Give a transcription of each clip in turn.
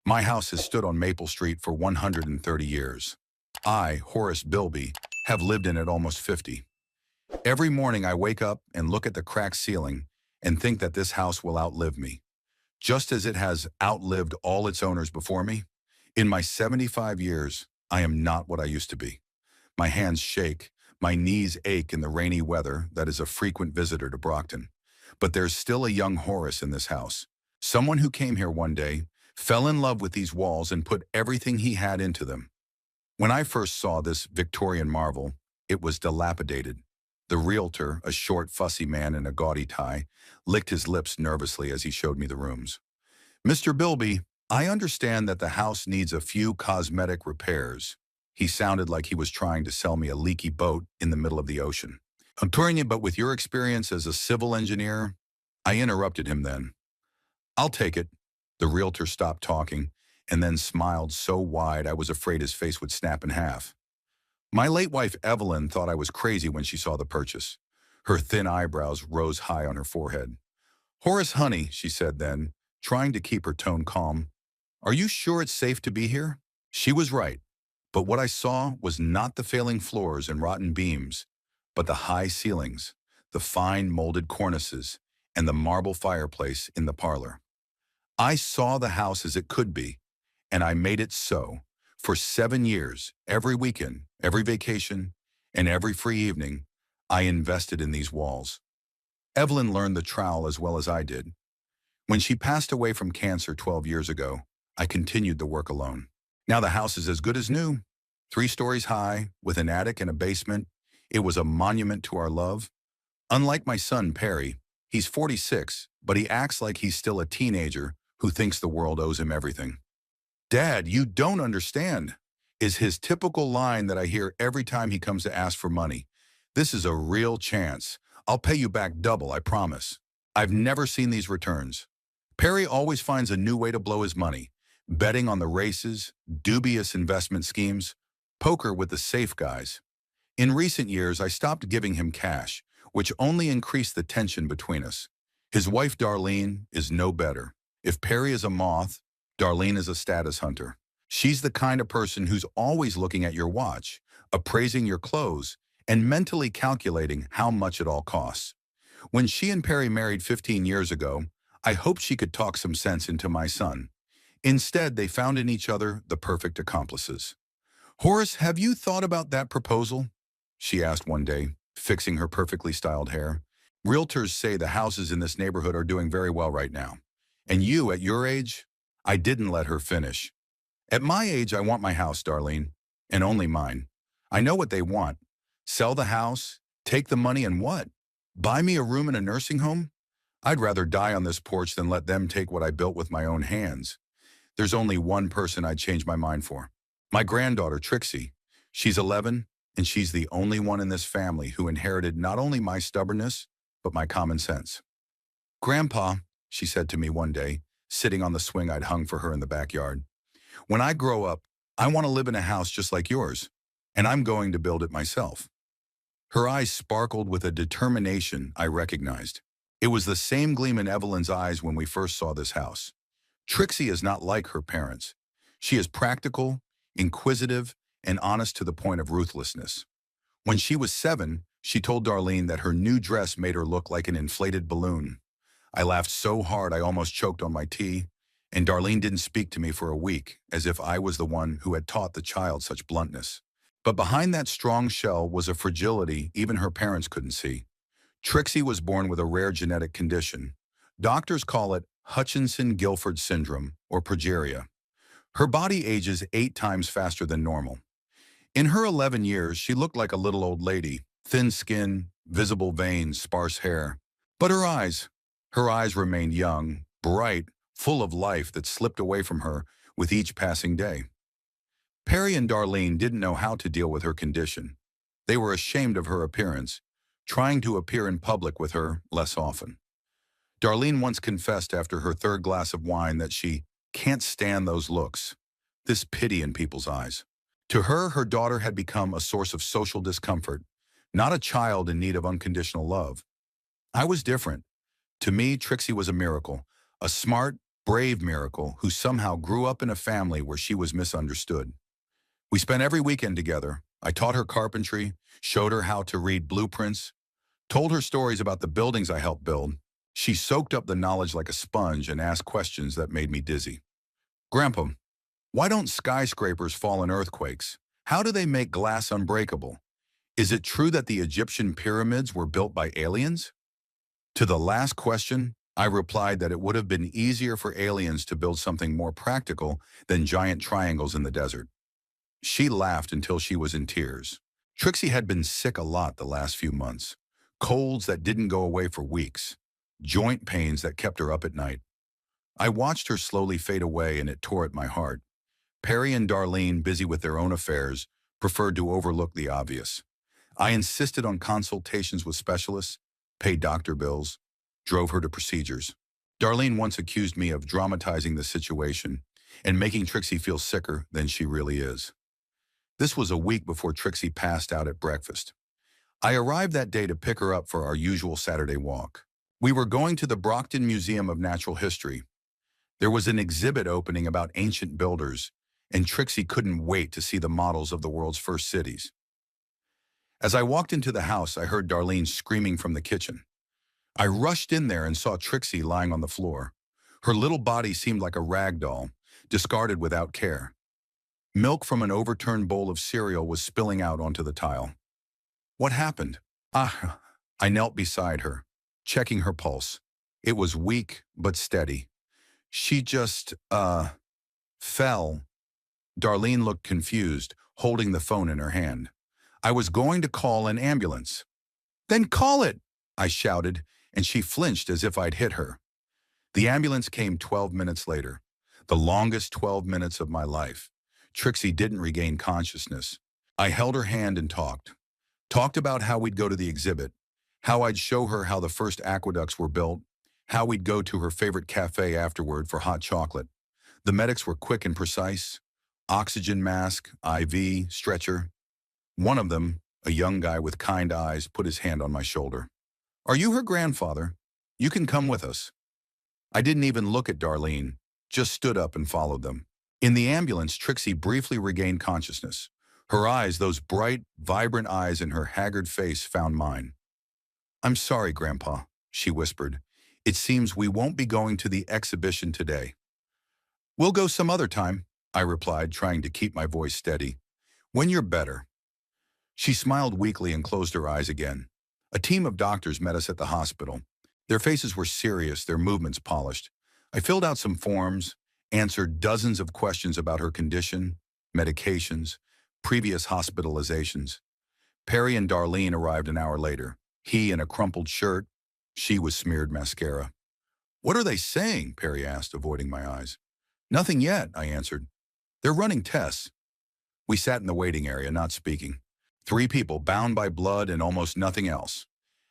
My house has stood on Maple Street for 130 years. I, Horace Bilby, have lived in it almost 50. Every morning I wake up and look at the cracked ceiling and think that this house will outlive me, just as it has outlived all its owners before me. In my 75 years, I am not what I used to be. My hands shake, my knees ache in the rainy weather that is a frequent visitor to Brockton. But there's still a young Horace in this house. Someone who came here one day, fell in love with these walls and put everything he had into them. When I first saw this Victorian marvel, it was dilapidated. The realtor, a short, fussy man in a gaudy tie, licked his lips nervously as he showed me the rooms. "Mr. Bilby, I understand that the house needs a few cosmetic repairs." He sounded like he was trying to sell me a leaky boat in the middle of the ocean. "Antonio, but with your experience as a civil engineer," I interrupted him then. "I'll take it." The realtor stopped talking and then smiled so wide I was afraid his face would snap in half. My late wife Evelyn thought I was crazy when she saw the purchase. Her thin eyebrows rose high on her forehead. "Horace, honey," she said then, trying to keep her tone calm, "are you sure it's safe to be here?" She was right, but what I saw was not the failing floors and rotten beams, but the high ceilings, the fine molded cornices, and the marble fireplace in the parlor. I saw the house as it could be, and I made it so. For 7 years, every weekend, every vacation, and every free evening, I invested in these walls. Evelyn learned the trowel as well as I did. When she passed away from cancer 12 years ago, I continued the work alone. Now the house is as good as new. 3 stories high, with an attic and a basement. It was a monument to our love. Unlike my son, Perry, he's 46, but he acts like he's still a teenager who thinks the world owes him everything. "Dad, you don't understand," is his typical line that I hear every time he comes to ask for money. "This is a real chance. I'll pay you back double, I promise." I've never seen these returns. Perry always finds a new way to blow his money, betting on the races, dubious investment schemes, poker with the safe guys. In recent years, I stopped giving him cash, which only increased the tension between us. His wife, Darlene, is no better. If Perry is a moth, Darlene is a status hunter. She's the kind of person who's always looking at your watch, appraising your clothes, and mentally calculating how much it all costs. When she and Perry married 15 years ago, I hoped she could talk some sense into my son. Instead, they found in each other the perfect accomplices. "Horace, have you thought about that proposal?" she asked one day, fixing her perfectly styled hair. "Realtors say the houses in this neighborhood are doing very well right now. And you, at your age?" I didn't let her finish. "At my age, I want my house, Darlene, and only mine. I know what they want. Sell the house, take the money, and what? Buy me a room in a nursing home? I'd rather die on this porch than let them take what I built with my own hands. There's only one person I'd change my mind for. My granddaughter, Trixie. She's 11, and she's the only one in this family who inherited not only my stubbornness, but my common sense." "Grandpa," she said to me one day, sitting on the swing I'd hung for her in the backyard, "when I grow up, I want to live in a house just like yours, and I'm going to build it myself." Her eyes sparkled with a determination I recognized. It was the same gleam in Evelyn's eyes when we first saw this house. Trixie is not like her parents. She is practical, inquisitive, and honest to the point of ruthlessness. When she was 7, she told Darlene that her new dress made her look like an inflated balloon. I laughed so hard I almost choked on my tea, and Darlene didn't speak to me for a week, as if I was the one who had taught the child such bluntness. But behind that strong shell was a fragility even her parents couldn't see. Trixie was born with a rare genetic condition. Doctors call it Hutchinson-Gilford syndrome, or progeria. Her body ages 8 times faster than normal. In her 11 years, she looked like a little old lady, thin skin, visible veins, sparse hair. But her eyes remained young, bright, full of life that slipped away from her with each passing day. Perry and Darlene didn't know how to deal with her condition. They were ashamed of her appearance, trying to appear in public with her less often. Darlene once confessed after her 3rd glass of wine that she can't stand those looks, this pity in people's eyes. To her, her daughter had become a source of social discomfort, not a child in need of unconditional love. I was different. To me, Trixie was a miracle, a smart, brave miracle who somehow grew up in a family where she was misunderstood. We spent every weekend together. I taught her carpentry, showed her how to read blueprints, told her stories about the buildings I helped build. She soaked up the knowledge like a sponge and asked questions that made me dizzy. Grandpa, why don't skyscrapers fall in earthquakes? How do they make glass unbreakable? Is it true that the Egyptian pyramids were built by aliens? To the last question, I replied that it would have been easier for aliens to build something more practical than giant triangles in the desert. She laughed until she was in tears. Trixie had been sick a lot the last few months. Colds that didn't go away for weeks. Joint pains that kept her up at night. I watched her slowly fade away and it tore at my heart. Perry and Darlene, busy with their own affairs, preferred to overlook the obvious. I insisted on consultations with specialists, paid doctor bills, drove her to procedures. Darlene once accused me of dramatizing the situation and making Trixie feel sicker than she really is. This was a week before Trixie passed out at breakfast. I arrived that day to pick her up for our usual Saturday walk. We were going to the Brockton Museum of Natural History. There was an exhibit opening about ancient builders, and Trixie couldn't wait to see the models of the world's first cities. As I walked into the house, I heard Darlene screaming from the kitchen. I rushed in there and saw Trixie lying on the floor. Her little body seemed like a rag doll, discarded without care. Milk from an overturned bowl of cereal was spilling out onto the tile. What happened? I knelt beside her, checking her pulse. It was weak but steady. She just, fell. Darlene looked confused, holding the phone in her hand. I was going to call an ambulance. Then call it, I shouted, and she flinched as if I'd hit her. The ambulance came 12 minutes later, the longest 12 minutes of my life. Trixie didn't regain consciousness. I held her hand and talked about how we'd go to the exhibit, how I'd show her how the first aqueducts were built, how we'd go to her favorite cafe afterward for hot chocolate. The medics were quick and precise. Oxygen mask, IV, stretcher. One of them, a young guy with kind eyes, put his hand on my shoulder. Are you her grandfather? You can come with us. I didn't even look at Darlene, just stood up and followed them. In the ambulance, Trixie briefly regained consciousness. Her eyes, those bright, vibrant eyes in her haggard face, found mine. I'm sorry, Grandpa, she whispered. It seems we won't be going to the exhibition today. We'll go some other time, I replied, trying to keep my voice steady. When you're better. She smiled weakly and closed her eyes again. A team of doctors met us at the hospital. Their faces were serious, their movements polished. I filled out some forms, answered dozens of questions about her condition, medications, previous hospitalizations. Perry and Darlene arrived an hour later. He in a crumpled shirt, she with smeared mascara. What are they saying? Perry asked, avoiding my eyes. Nothing yet, I answered. They're running tests. We sat in the waiting area, not speaking. 3 people bound by blood and almost nothing else.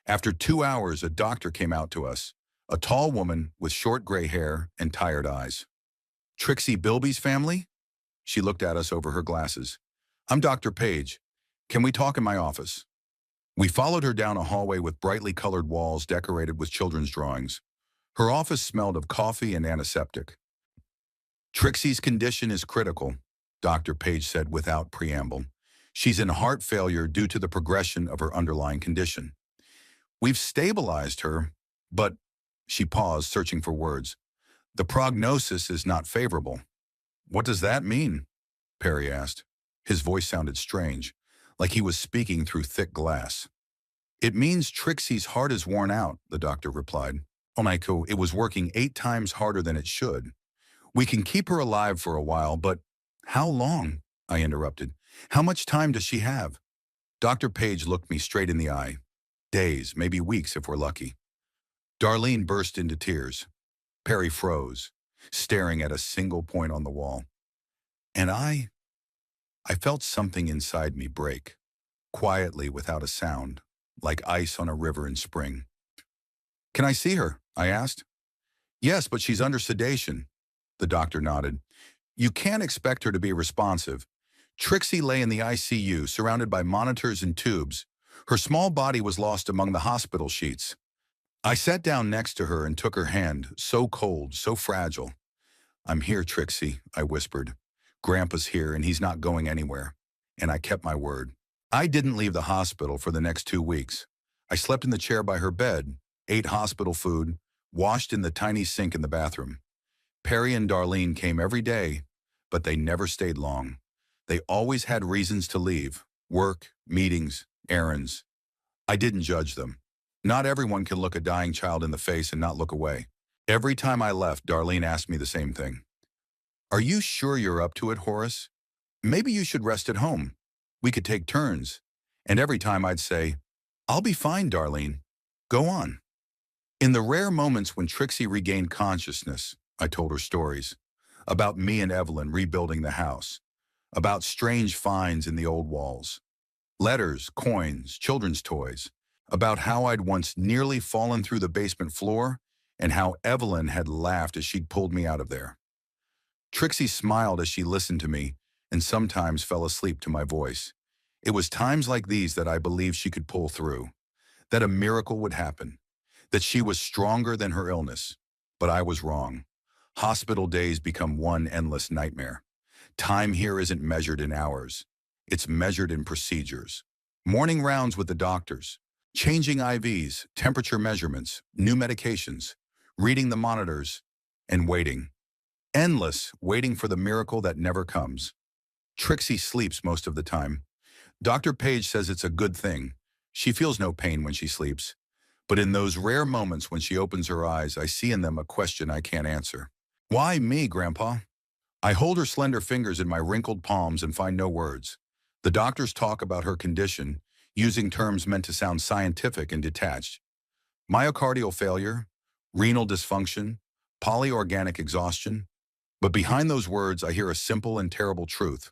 After 2 hours, a doctor came out to us, a tall woman with short gray hair and tired eyes. Trixie Bilby's family? She looked at us over her glasses. I'm Dr. Page. Can we talk in my office? We followed her down a hallway with brightly colored walls decorated with children's drawings. Her office smelled of coffee and antiseptic. Trixie's condition is critical, Dr. Page said without preamble. She's in heart failure due to the progression of her underlying condition. We've stabilized her, but, she paused, searching for words. The prognosis is not favorable. What does that mean? Perry asked. His voice sounded strange, like he was speaking through thick glass. It means Trixie's heart is worn out, the doctor replied. Onaiko, it was working 8 times harder than it should. We can keep her alive for a while, but how long? I interrupted. How much time does she have? Dr. Page looked me straight in the eye. Days, maybe weeks if we're lucky. Darlene burst into tears. Perry froze, staring at a single point on the wall. And I felt something inside me break, quietly without a sound, like ice on a river in spring. Can I see her? I asked. Yes, but she's under sedation. The doctor nodded. You can't expect her to be responsive. Trixie lay in the ICU, surrounded by monitors and tubes. Her small body was lost among the hospital sheets. I sat down next to her and took her hand, so cold, so fragile. "I'm here, Trixie," I whispered. "Grandpa's here and he's not going anywhere." And I kept my word. I didn't leave the hospital for the next 2 weeks. I slept in the chair by her bed, ate hospital food, washed in the tiny sink in the bathroom. Perry and Darlene came every day, but they never stayed long. They always had reasons to leave: work, meetings, errands. I didn't judge them. Not everyone can look a dying child in the face and not look away. Every time I left, Darlene asked me the same thing. "Are you sure you're up to it, Horace? Maybe you should rest at home. We could take turns." And every time I'd say, "I'll be fine, Darlene. Go on." In the rare moments when Trixie regained consciousness, I told her stories about me and Evelyn rebuilding the house, about strange finds in the old walls, letters, coins, children's toys, about how I'd once nearly fallen through the basement floor and how Evelyn had laughed as she'd pulled me out of there. Trixie smiled as she listened to me and sometimes fell asleep to my voice. It was times like these that I believed she could pull through, that a miracle would happen, that she was stronger than her illness. But I was wrong. Hospital days become one endless nightmare. Time here isn't measured in hours. It's measured in procedures. Morning rounds with the doctors, changing IVs, temperature measurements, new medications, reading the monitors, and waiting. Endless, waiting for the miracle that never comes. Trixie sleeps most of the time. Dr. Page says it's a good thing. She feels no pain when she sleeps. But in those rare moments when she opens her eyes, I see in them a question I can't answer. "Why me, Grandpa?" I hold her slender fingers in my wrinkled palms and find no words. The doctors talk about her condition, using terms meant to sound scientific and detached. Myocardial failure, renal dysfunction, polyorganic exhaustion. But behind those words, I hear a simple and terrible truth.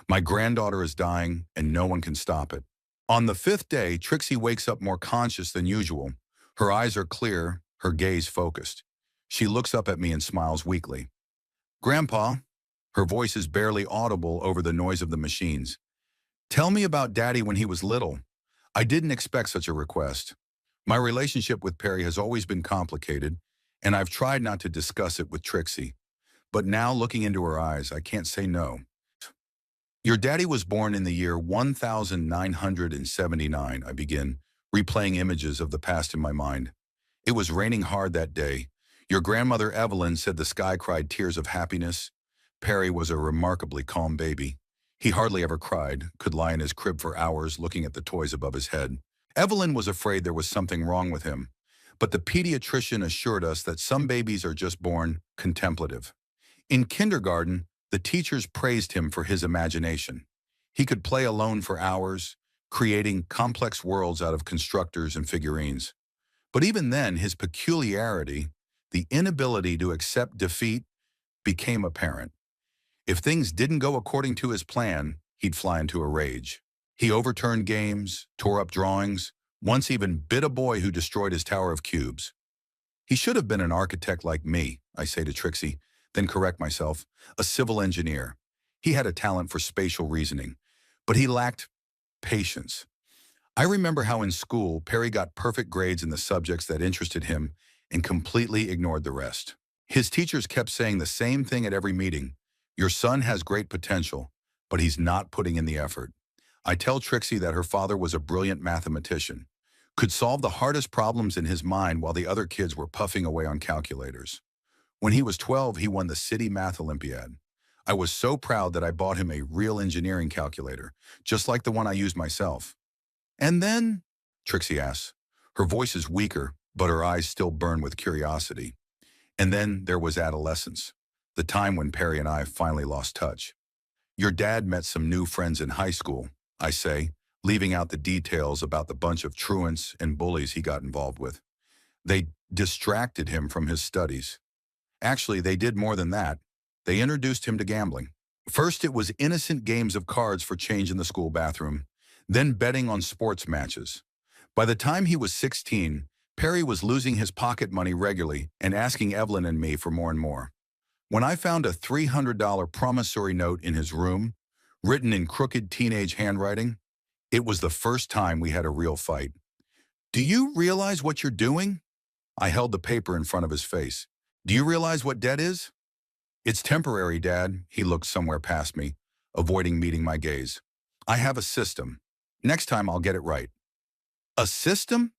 My granddaughter is dying, and no one can stop it. On the 5th day, Trixie wakes up more conscious than usual. Her eyes are clear, her gaze focused. She looks up at me and smiles weakly. "Grandpa," her voice is barely audible over the noise of the machines. "Tell me about Daddy when he was little." I didn't expect such a request. My relationship with Perry has always been complicated, and I've tried not to discuss it with Trixie. But now, looking into her eyes, I can't say no. "Your daddy was born in the year 1979, I begin, replaying images of the past in my mind. "It was raining hard that day. Your grandmother Evelyn said the sky cried tears of happiness. Perry was a remarkably calm baby. He hardly ever cried, could lie in his crib for hours looking at the toys above his head. Evelyn was afraid there was something wrong with him, but the pediatrician assured us that some babies are just born contemplative. In kindergarten, the teachers praised him for his imagination. He could play alone for hours, creating complex worlds out of constructors and figurines. But even then, his peculiarity, the inability to accept defeat, became apparent. If things didn't go according to his plan, he'd fly into a rage. He overturned games, tore up drawings, once even bit a boy who destroyed his tower of cubes. He should have been an architect like me, I say to Trixie, then correct myself, a civil engineer. He had a talent for spatial reasoning, but he lacked patience. I remember how in school, Perry got perfect grades in the subjects that interested him and completely ignored the rest. His teachers kept saying the same thing at every meeting: "Your son has great potential, but he's not putting in the effort." I tell Trixie that her father was a brilliant mathematician, could solve the hardest problems in his mind while the other kids were puffing away on calculators. When he was 12, he won the City Math Olympiad. I was so proud that I bought him a real engineering calculator, just like the one I used myself. "And then?" Trixie asks. Her voice is weaker, but her eyes still burn with curiosity. "And then there was adolescence, the time when Perry and I finally lost touch. Your dad met some new friends in high school," I say, leaving out the details about the bunch of truants and bullies he got involved with. "They distracted him from his studies. Actually, they did more than that. They introduced him to gambling. First, it was innocent games of cards for change in the school bathroom, then betting on sports matches. By the time he was 16, Perry was losing his pocket money regularly and asking Evelyn and me for more and more. When I found a $300 promissory note in his room, written in crooked teenage handwriting, it was the first time we had a real fight. "Do you realize what you're doing?" I held the paper in front of his face. "Do you realize what debt is?" It's temporary, Dad. He looked somewhere past me, avoiding meeting my gaze. I have a system. Next time I'll get it right. A system?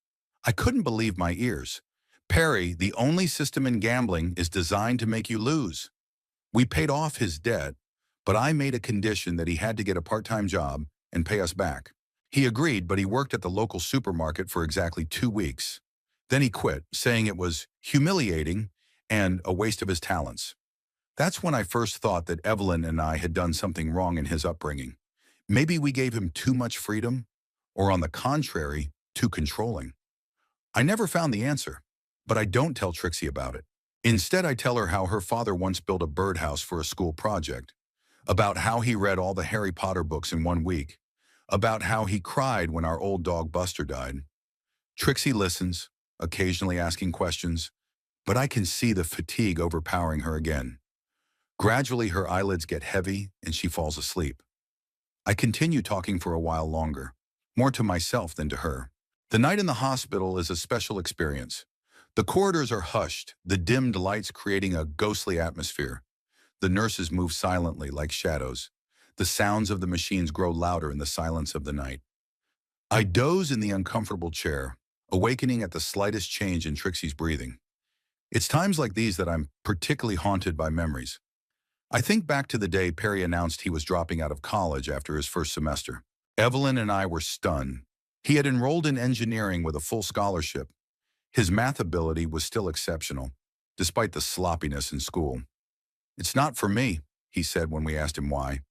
I couldn't believe my ears. Perry, the only system in gambling is designed to make you lose. We paid off his debt, but I made a condition that he had to get a part-time job and pay us back. He agreed, but he worked at the local supermarket for exactly 2 weeks. Then he quit, saying it was humiliating and a waste of his talents. That's when I first thought that Evelyn and I had done something wrong in his upbringing. Maybe we gave him too much freedom, or on the contrary, too controlling. I never found the answer, but I don't tell Trixie about it. Instead, I tell her how her father once built a birdhouse for a school project, about how he read all the Harry Potter books in 1 week, about how he cried when our old dog Buster died. Trixie listens, occasionally asking questions, but I can see the fatigue overpowering her again. Gradually, her eyelids get heavy and she falls asleep. I continue talking for a while longer, more to myself than to her. The night in the hospital is a special experience. The corridors are hushed, the dimmed lights creating a ghostly atmosphere. The nurses move silently like shadows. The sounds of the machines grow louder in the silence of the night. I doze in the uncomfortable chair, awakening at the slightest change in Trixie's breathing. It's times like these that I'm particularly haunted by memories. I think back to the day Perry announced he was dropping out of college after his first semester. Evelyn and I were stunned. He had enrolled in engineering with a full scholarship. His math ability was still exceptional, despite the sloppiness in school. "It's not for me," he said when we asked him why.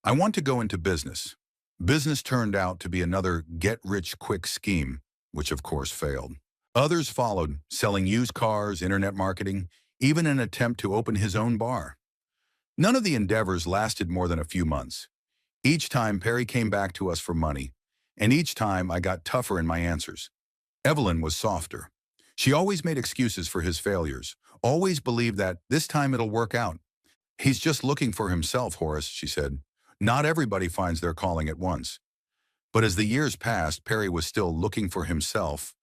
"I want to go into business." Business turned out to be another get-rich-quick scheme, which of course failed. Others followed, selling used cars, internet marketing, even an attempt to open his own bar. None of the endeavors lasted more than a few months. Each time Perry came back to us for money, and each time I got tougher in my answers. Evelyn was softer. She always made excuses for his failures, always believed that this time it'll work out. "He's just looking for himself, Horace," she said. "Not everybody finds their calling at once." But as the years passed, Perry was still looking for himself,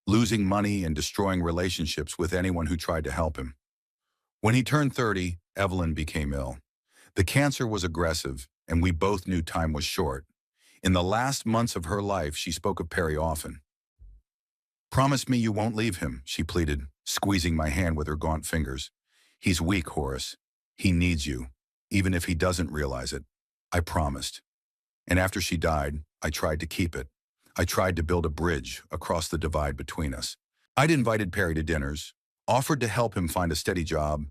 losing money and destroying relationships with anyone who tried to help him. When he turned 30, Evelyn became ill. The cancer was aggressive, and we both knew time was short. In the last months of her life, she spoke of Perry often. "Promise me you won't leave him," she pleaded, squeezing my hand with her gaunt fingers. "He's weak, Horace. He needs you, even if he doesn't realize it." I promised. And after she died, I tried to keep it. I tried to build a bridge across the divide between us. I'd invited Perry to dinners, offered to help him find a steady job,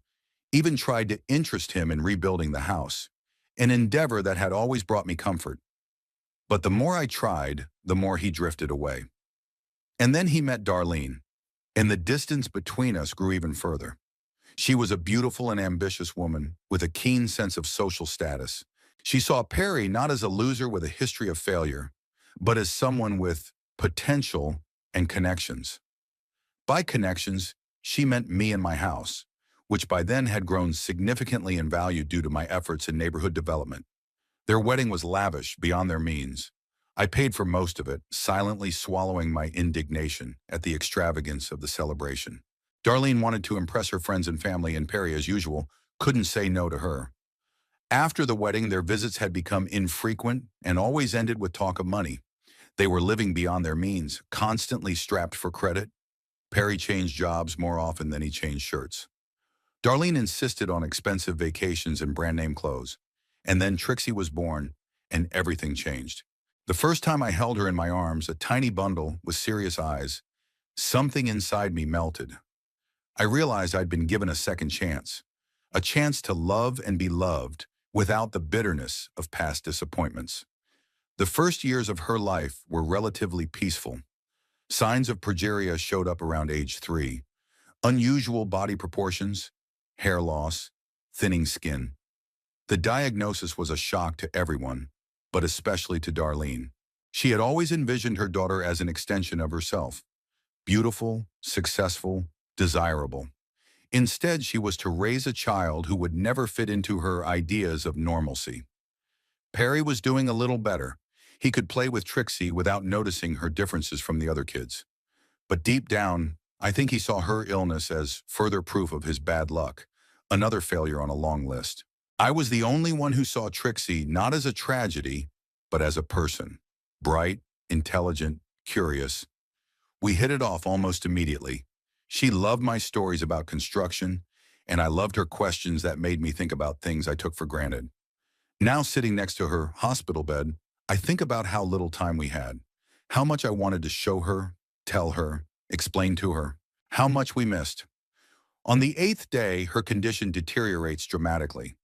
even tried to interest him in rebuilding the house, an endeavor that had always brought me comfort. But the more I tried, the more he drifted away. And then he met Darlene, and the distance between us grew even further. She was a beautiful and ambitious woman with a keen sense of social status. She saw Perry not as a loser with a history of failure, but as someone with potential and connections. By connections, she meant me and my house, which by then had grown significantly in value due to my efforts in neighborhood development. Their wedding was lavish, beyond their means. I paid for most of it, silently swallowing my indignation at the extravagance of the celebration. Darlene wanted to impress her friends and family, and Perry, as usual, couldn't say no to her. After the wedding, their visits had become infrequent and always ended with talk of money. They were living beyond their means, constantly strapped for credit. Perry changed jobs more often than he changed shirts. Darlene insisted on expensive vacations and brand-name clothes. And then Trixie was born, and everything changed. The first time I held her in my arms, a tiny bundle with serious eyes, something inside me melted. I realized I'd been given a second chance, a chance to love and be loved without the bitterness of past disappointments. The first years of her life were relatively peaceful. Signs of progeria showed up around age 3. Unusual body proportions, hair loss, thinning skin. The diagnosis was a shock to everyone, but especially to Darlene. She had always envisioned her daughter as an extension of herself. Beautiful, successful, desirable. Instead, she was to raise a child who would never fit into her ideas of normalcy. Perry was doing a little better. He could play with Trixie without noticing her differences from the other kids. But deep down, I think he saw her illness as further proof of his bad luck, Another failure on a long list. I was the only one who saw Trixie not as a tragedy, but as a person. Bright, intelligent, curious. We hit it off almost immediately. She loved my stories about construction, and I loved her questions that made me think about things I took for granted. Now sitting next to her hospital bed, I think about how little time we had, how much I wanted to show her, tell her, explain to her, how much we missed. On the eighth day, her condition deteriorates dramatically.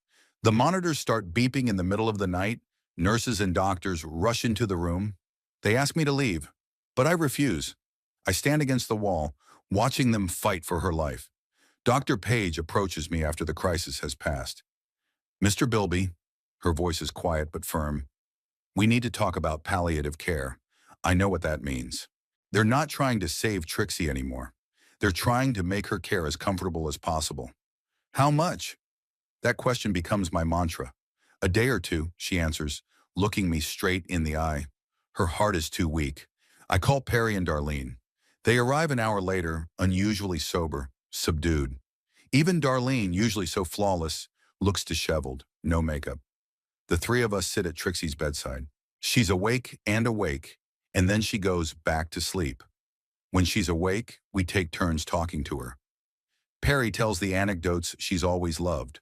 The monitors start beeping in the middle of the night. Nurses and doctors rush into the room. They ask me to leave, but I refuse. I stand against the wall, watching them fight for her life. Dr. Page approaches me after the crisis has passed. Mr. Bilby, her voice is quiet but firm, we need to talk about palliative care. I know what that means. They're not trying to save Trixie anymore. They're trying to make her care as comfortable as possible. How much? That question becomes my mantra. A day or two, she answers, looking me straight in the eye. Her heart is too weak. I call Perry and Darlene. They arrive an hour later, unusually sober, subdued. Even Darlene, usually so flawless, looks disheveled, no makeup. The three of us sit at Trixie's bedside. She's awake, and then she goes back to sleep. When she's awake, we take turns talking to her. Perry tells the anecdotes she's always loved.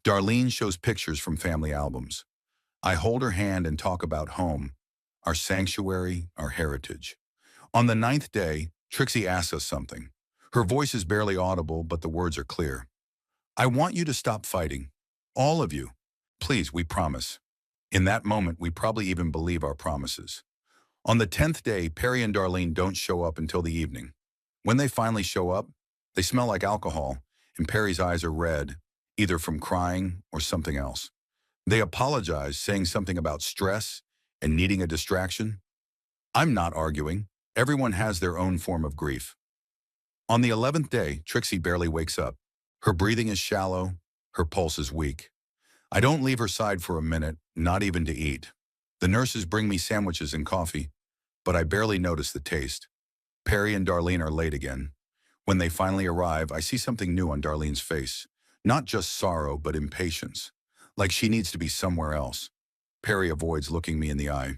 Darlene shows pictures from family albums. I hold her hand and talk about home, our sanctuary, our heritage. On the ninth day, Trixie asks us something. Her voice is barely audible, but the words are clear. I want you to stop fighting. All of you. Please, we promise. In that moment, we probably even believe our promises. On the 10th day, Perry and Darlene don't show up until the evening. When they finally show up, they smell like alcohol, and Perry's eyes are red, either from crying or something else. They apologize, saying something about stress and needing a distraction. I'm not arguing. Everyone has their own form of grief. On the 11th day, Trixie barely wakes up. Her breathing is shallow, her pulse is weak. I don't leave her side for a minute, not even to eat. The nurses bring me sandwiches and coffee, but I barely notice the taste. Perry and Darlene are late again. When they finally arrive, I see something new on Darlene's face. Not just sorrow, but impatience. Like she needs to be somewhere else. Perry avoids looking me in the eye.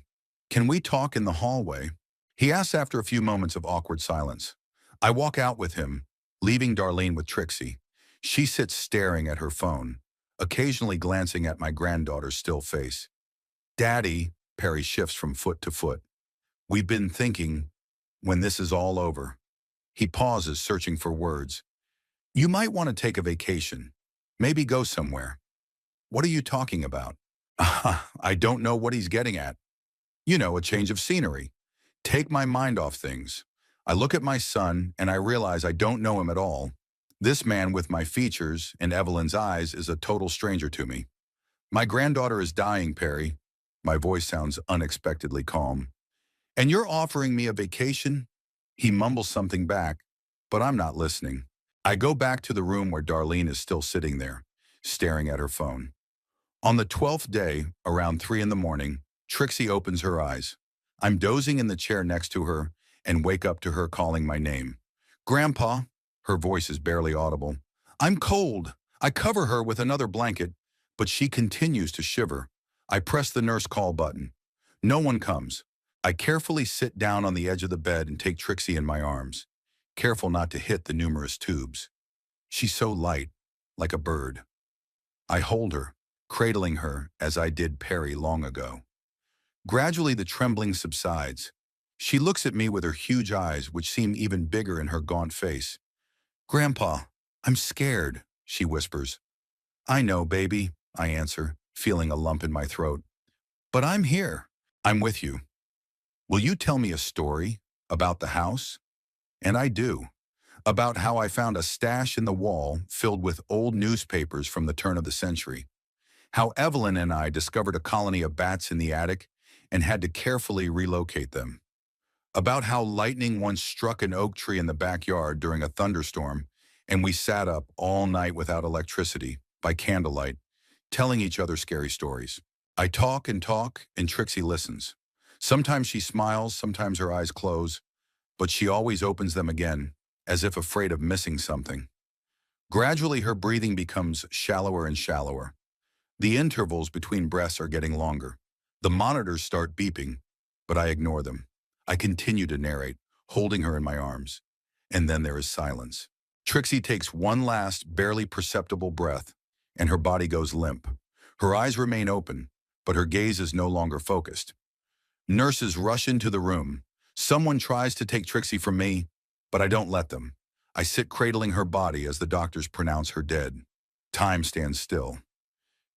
Can we talk in the hallway? He asks after a few moments of awkward silence. I walk out with him, leaving Darlene with Trixie. She sits staring at her phone, occasionally glancing at my granddaughter's still face. Daddy, Perry shifts from foot to foot. We've been thinking, when this is all over. He pauses, searching for words. You might want to take a vacation. Maybe go somewhere. What are you talking about? I don't know what he's getting at. You know, a change of scenery. Take my mind off things. I look at my son and I realize I don't know him at all. This man with my features and Evelyn's eyes is a total stranger to me. My granddaughter is dying, Perry. My voice sounds unexpectedly calm. And you're offering me a vacation? He mumbles something back, but I'm not listening. I go back to the room where Darlene is still sitting there, staring at her phone. On the 12th day, around 3 in the morning, Trixie opens her eyes. I'm dozing in the chair next to her and wake up to her calling my name. Grandpa, her voice is barely audible. I'm cold. I cover her with another blanket, but she continues to shiver. I press the nurse call button. No one comes. I carefully sit down on the edge of the bed and take Trixie in my arms, careful not to hit the numerous tubes. She's so light, like a bird. I hold her, cradling her as I did Perry long ago. Gradually, the trembling subsides. She looks at me with her huge eyes, which seem even bigger in her gaunt face. Grandpa, I'm scared, she whispers. I know, baby, I answer, feeling a lump in my throat. But I'm here. I'm with you. Will you tell me a story about the house? And I do. About how I found a stash in the wall filled with old newspapers from the turn of the century. How Evelyn and I discovered a colony of bats in the attic and had to carefully relocate them. About how lightning once struck an oak tree in the backyard during a thunderstorm, and we sat up all night without electricity, by candlelight, telling each other scary stories. I talk, and Trixie listens. Sometimes she smiles, sometimes her eyes close, but she always opens them again, as if afraid of missing something. Gradually, her breathing becomes shallower and shallower. The intervals between breaths are getting longer. The monitors start beeping, but I ignore them. I continue to narrate, holding her in my arms. And then there is silence. Trixie takes one last, barely perceptible breath, and her body goes limp. Her eyes remain open, but her gaze is no longer focused. Nurses rush into the room. Someone tries to take Trixie from me, but I don't let them. I sit cradling her body as the doctors pronounce her dead. Time stands still.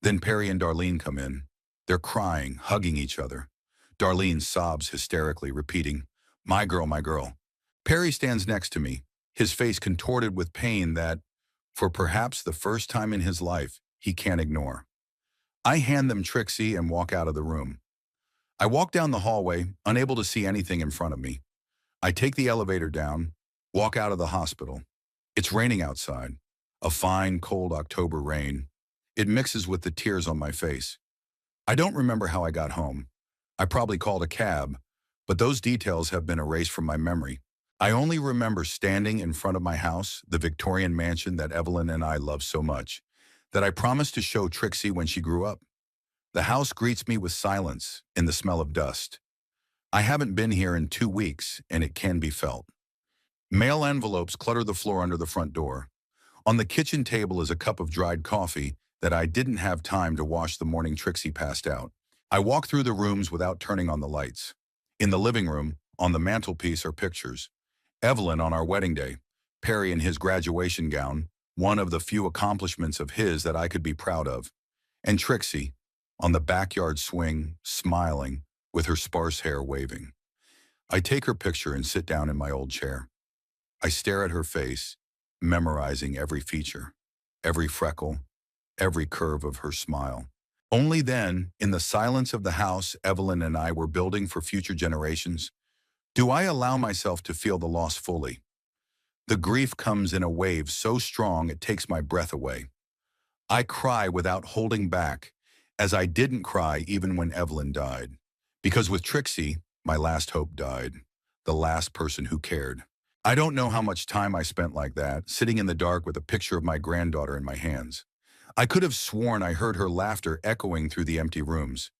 Then Perry and Darlene come in. They're crying, hugging each other. Darlene sobs hysterically, repeating, "My girl, my girl." Perry stands next to me, his face contorted with pain that, for perhaps the first time in his life, he can't ignore. I hand them Trixie and walk out of the room. I walk down the hallway, unable to see anything in front of me. I take the elevator down, walk out of the hospital. It's raining outside, a fine, cold October rain. It mixes with the tears on my face. I don't remember how I got home. I probably called a cab, but those details have been erased from my memory. I only remember standing in front of my house, the Victorian mansion that Evelyn and I love so much, that I promised to show Trixie when she grew up. The house greets me with silence and the smell of dust. I haven't been here in 2 weeks, and it can be felt. Mail envelopes clutter the floor under the front door. On the kitchen table is a cup of dried coffee that I didn't have time to wash the morning Trixie passed out. I walk through the rooms without turning on the lights. In the living room, on the mantelpiece are pictures. Evelyn on our wedding day, Perry in his graduation gown, one of the few accomplishments of his that I could be proud of, and Trixie on the backyard swing, smiling, with her sparse hair waving. I take her picture and sit down in my old chair. I stare at her face, memorizing every feature, every freckle, every curve of her smile. Only then, in the silence of the house Evelyn and I were building for future generations, do I allow myself to feel the loss fully. The grief comes in a wave so strong it takes my breath away. I cry without holding back, as I didn't cry even when Evelyn died. Because with Trixie, my last hope died, the last person who cared. I don't know how much time I spent like that, sitting in the dark with a picture of my granddaughter in my hands. I could have sworn I heard her laughter echoing through the empty rooms.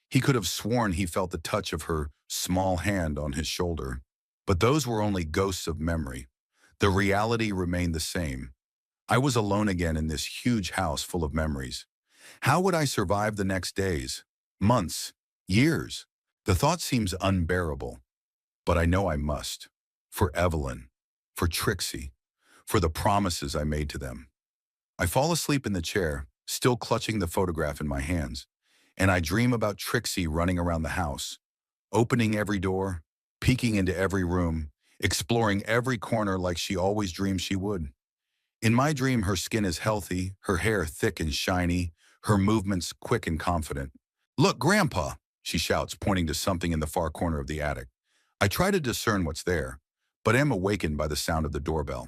He could have sworn he felt the touch of her small hand on his shoulder. But those were only ghosts of memory. The reality remained the same. I was alone again in this huge house full of memories. How would I survive the next days, months, years? The thought seems unbearable, but I know I must. For Evelyn, for Trixie, for the promises I made to them. I fall asleep in the chair, still clutching the photograph in my hands, and I dream about Trixie running around the house, opening every door, peeking into every room, exploring every corner like she always dreamed she would. In my dream, her skin is healthy, her hair thick and shiny, her movements quick and confident. "Look, Grandpa," she shouts, pointing to something in the far corner of the attic. I try to discern what's there, but am awakened by the sound of the doorbell.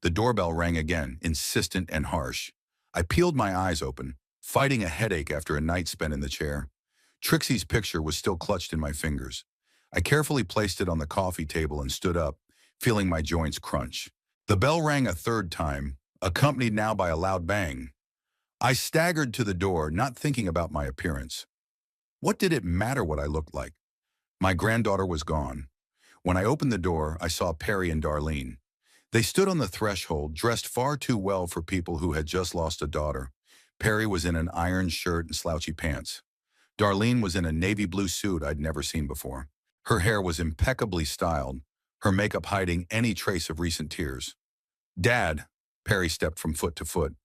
The doorbell rang again, insistent and harsh. I peeled my eyes open, fighting a headache after a night spent in the chair. Trixie's picture was still clutched in my fingers. I carefully placed it on the coffee table and stood up, feeling my joints crunch. The bell rang a third time, accompanied now by a loud bang. I staggered to the door, not thinking about my appearance. What did it matter what I looked like? My granddaughter was gone. When I opened the door, I saw Perry and Darlene. They stood on the threshold, dressed far too well for people who had just lost a daughter. Perry was in an iron shirt and slouchy pants. Darlene was in a navy blue suit I'd never seen before. Her hair was impeccably styled, her makeup hiding any trace of recent tears. "Dad," Perry stepped from foot to foot.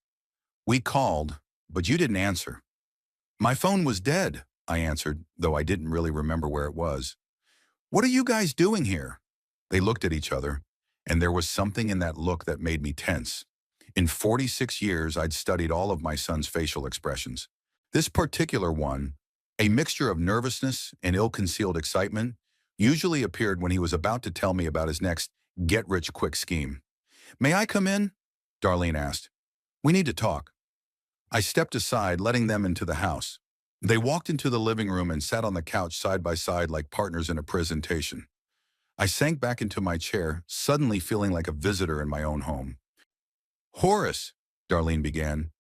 "We called, but you didn't answer." "My phone was dead," I answered, though I didn't really remember where it was. "What are you guys doing here?" They looked at each other, and there was something in that look that made me tense. In 46 years, I'd studied all of my son's facial expressions. This particular one, a mixture of nervousness and ill-concealed excitement, usually appeared when he was about to tell me about his next get-rich-quick scheme. "May I come in?" Darlene asked. "We need to talk." I stepped aside, letting them into the house. They walked into the living room and sat on the couch side by side like partners in a presentation. I sank back into my chair, suddenly feeling like a visitor in my own home. "Horace," Darlene began.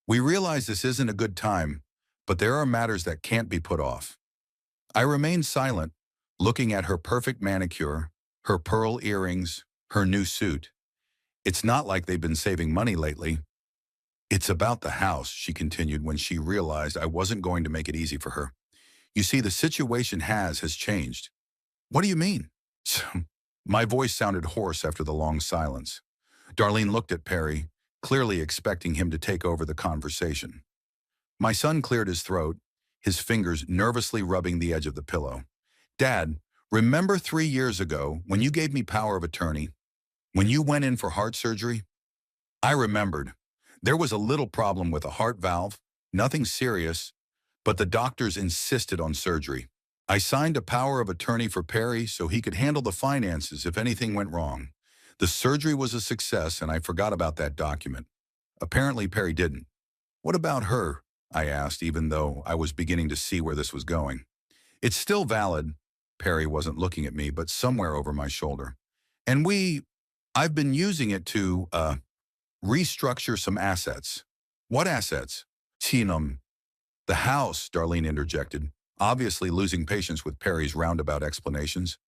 We realize this isn't a good time, but there are matters that can't be put off. I remained silent, looking at her perfect manicure, her pearl earrings, her new suit. It's not like they've been saving money lately. It's about the house, she continued when she realized I wasn't going to make it easy for her. You see, the situation has changed. What do you mean? My voice sounded hoarse after the long silence. Darlene looked at Perry, clearly expecting him to take over the conversation. My son cleared his throat, his fingers nervously rubbing the edge of the pillow. Dad, remember 3 years ago when you gave me power of attorney? When you went in for heart surgery? I remembered. There was a little problem with a heart valve, nothing serious, but the doctors insisted on surgery. I signed a power of attorney for Perry so he could handle the finances if anything went wrong. The surgery was a success and I forgot about that document. Apparently Perry didn't. What about her? I asked, even though I was beginning to see where this was going. It's still valid. Perry wasn't looking at me, but somewhere over my shoulder. And I've been using it to, restructure some assets. What assets? Tinum. The house, Darlene interjected, obviously losing patience with Perry's roundabout explanations.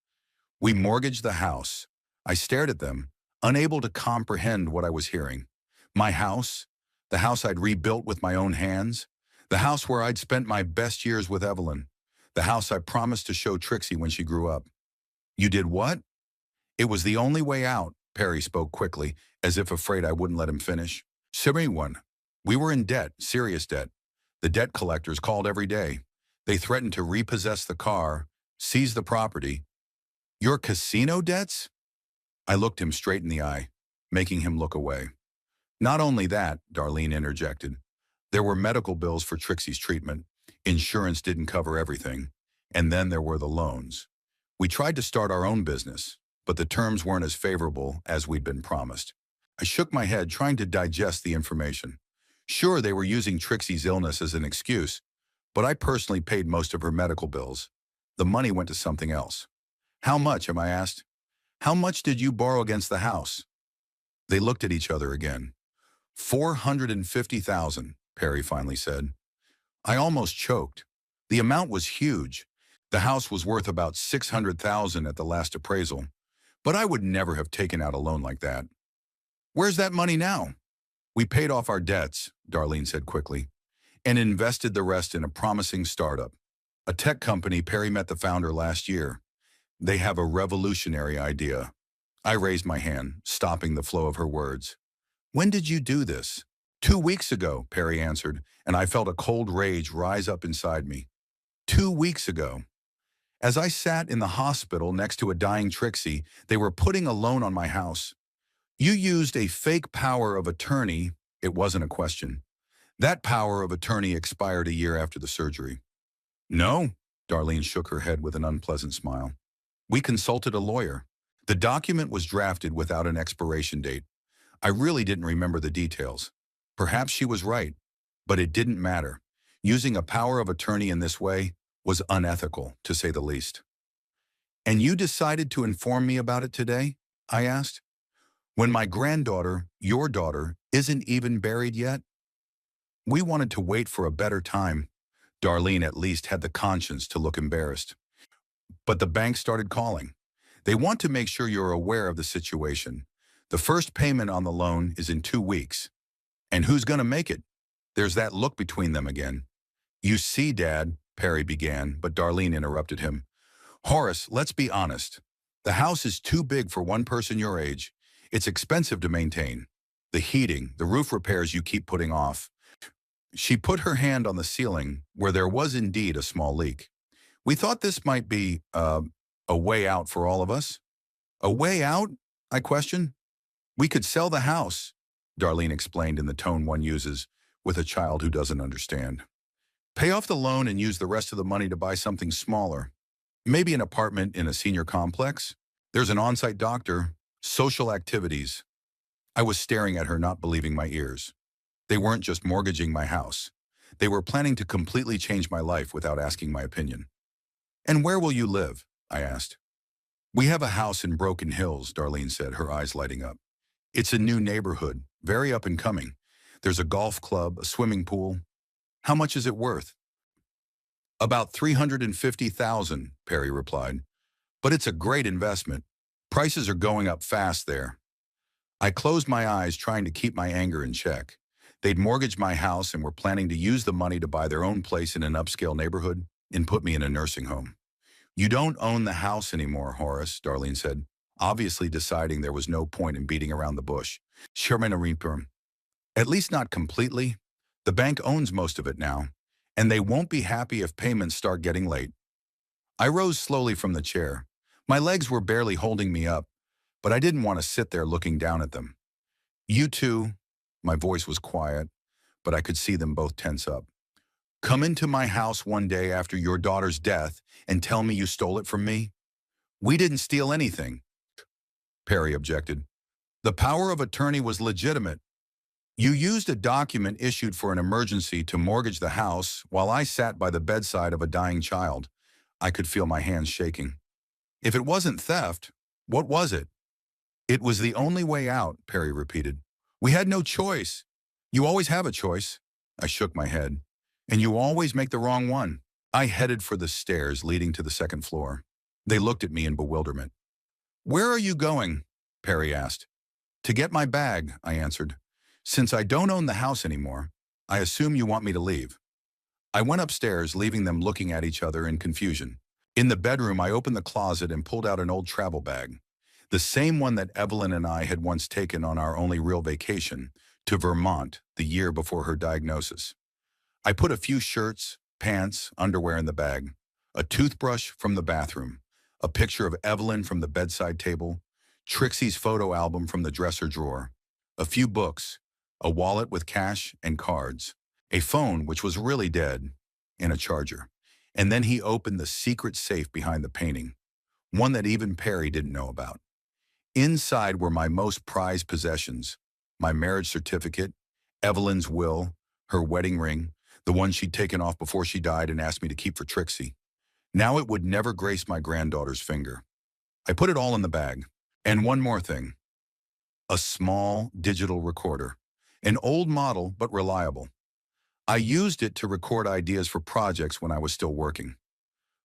We mortgaged the house. I stared at them, unable to comprehend what I was hearing. My house, the house I'd rebuilt with my own hands, the house where I'd spent my best years with Evelyn, the house I promised to show Trixie when she grew up. You did what? It was the only way out, Perry spoke quickly, as if afraid I wouldn't let him finish. Everyone. We were in debt, serious debt. The debt collectors called every day. They threatened to repossess the car, seize the property. Your casino debts? I looked him straight in the eye, making him look away. Not only that, Darlene interjected. There were medical bills for Trixie's treatment. Insurance didn't cover everything. And then there were the loans. We tried to start our own business, but the terms weren't as favorable as we'd been promised. I shook my head, trying to digest the information. Sure, they were using Trixie's illness as an excuse, but I personally paid most of her medical bills. The money went to something else. How much, I asked? How much did you borrow against the house? They looked at each other again. 450,000, Perry finally said. I almost choked. The amount was huge. The house was worth about 600,000 at the last appraisal, but I would never have taken out a loan like that. Where's that money now? We paid off our debts, Darlene said quickly, and invested the rest in a promising startup. A tech company. Perry met the founder last year. They have a revolutionary idea. I raised my hand, stopping the flow of her words. When did you do this? 2 weeks ago, Perry answered, and I felt a cold rage rise up inside me. 2 weeks ago. As I sat in the hospital next to a dying Trixie, they were putting a loan on my house. You used a fake power of attorney. It wasn't a question. That power of attorney expired a year after the surgery. No, Darlene shook her head with an unpleasant smile. We consulted a lawyer. The document was drafted without an expiration date. I really didn't remember the details. Perhaps she was right, but it didn't matter. Using a power of attorney in this way was unethical, to say the least. And you decided to inform me about it today? I asked. When my granddaughter, your daughter, isn't even buried yet? We wanted to wait for a better time. Darlene at least had the conscience to look embarrassed. But the bank started calling. They want to make sure you're aware of the situation. The first payment on the loan is in 2 weeks. And who's going to make it? There's that look between them again. You see, Dad, Perry began, but Darlene interrupted him. Horace, let's be honest. The house is too big for one person your age. It's expensive to maintain. The heating, the roof repairs you keep putting off. She put her hand on the ceiling, where there was indeed a small leak. We thought this might be, a way out for all of us. A way out? I questioned. We could sell the house, Darlene explained in the tone one uses with a child who doesn't understand. Pay off the loan and use the rest of the money to buy something smaller. Maybe an apartment in a senior complex. There's an on-site doctor, social activities. I was staring at her, not believing my ears. They weren't just mortgaging my house. They were planning to completely change my life without asking my opinion. And where will you live? I asked. We have a house in Broken Hills, Darlene said, her eyes lighting up. It's a new neighborhood, very up and coming. There's a golf club, a swimming pool. How much is it worth? About 350,000, Perry replied. But it's a great investment. Prices are going up fast there. I closed my eyes, trying to keep my anger in check. They'd mortgaged my house and were planning to use the money to buy their own place in an upscale neighborhood and put me in a nursing home. You don't own the house anymore, Horace, Darlene said, obviously deciding there was no point in beating around the bush. Sherman Reaper. At least not completely. The bank owns most of it now, and they won't be happy if payments start getting late. I rose slowly from the chair. My legs were barely holding me up, but I didn't want to sit there looking down at them. You two, my voice was quiet, but I could see them both tense up. Come into my house one day after your daughter's death and tell me you stole it from me? We didn't steal anything, Perry objected. The power of attorney was legitimate. You used a document issued for an emergency to mortgage the house while I sat by the bedside of a dying child. I could feel my hands shaking. If it wasn't theft, what was it? It was the only way out, Perry repeated. We had no choice. You always have a choice. I shook my head. And you always make the wrong one. I headed for the stairs leading to the second floor. They looked at me in bewilderment. Where are you going? Perry asked. To get my bag, I answered. Since I don't own the house anymore, I assume you want me to leave. I went upstairs, leaving them looking at each other in confusion. In the bedroom, I opened the closet and pulled out an old travel bag, the same one that Evelyn and I had once taken on our only real vacation to Vermont the year before her diagnosis. I put a few shirts, pants, underwear in the bag, a toothbrush from the bathroom, a picture of Evelyn from the bedside table, Trixie's photo album from the dresser drawer, a few books, a wallet with cash and cards, a phone which was really dead, and a charger. And then he opened the secret safe behind the painting, one that even Perry didn't know about. Inside were my most prized possessions, my marriage certificate, Evelyn's will, her wedding ring, the one she'd taken off before she died and asked me to keep for Trixie. Now it would never grace my granddaughter's finger. I put it all in the bag. And one more thing. A small digital recorder. An old model, but reliable. I used it to record ideas for projects when I was still working.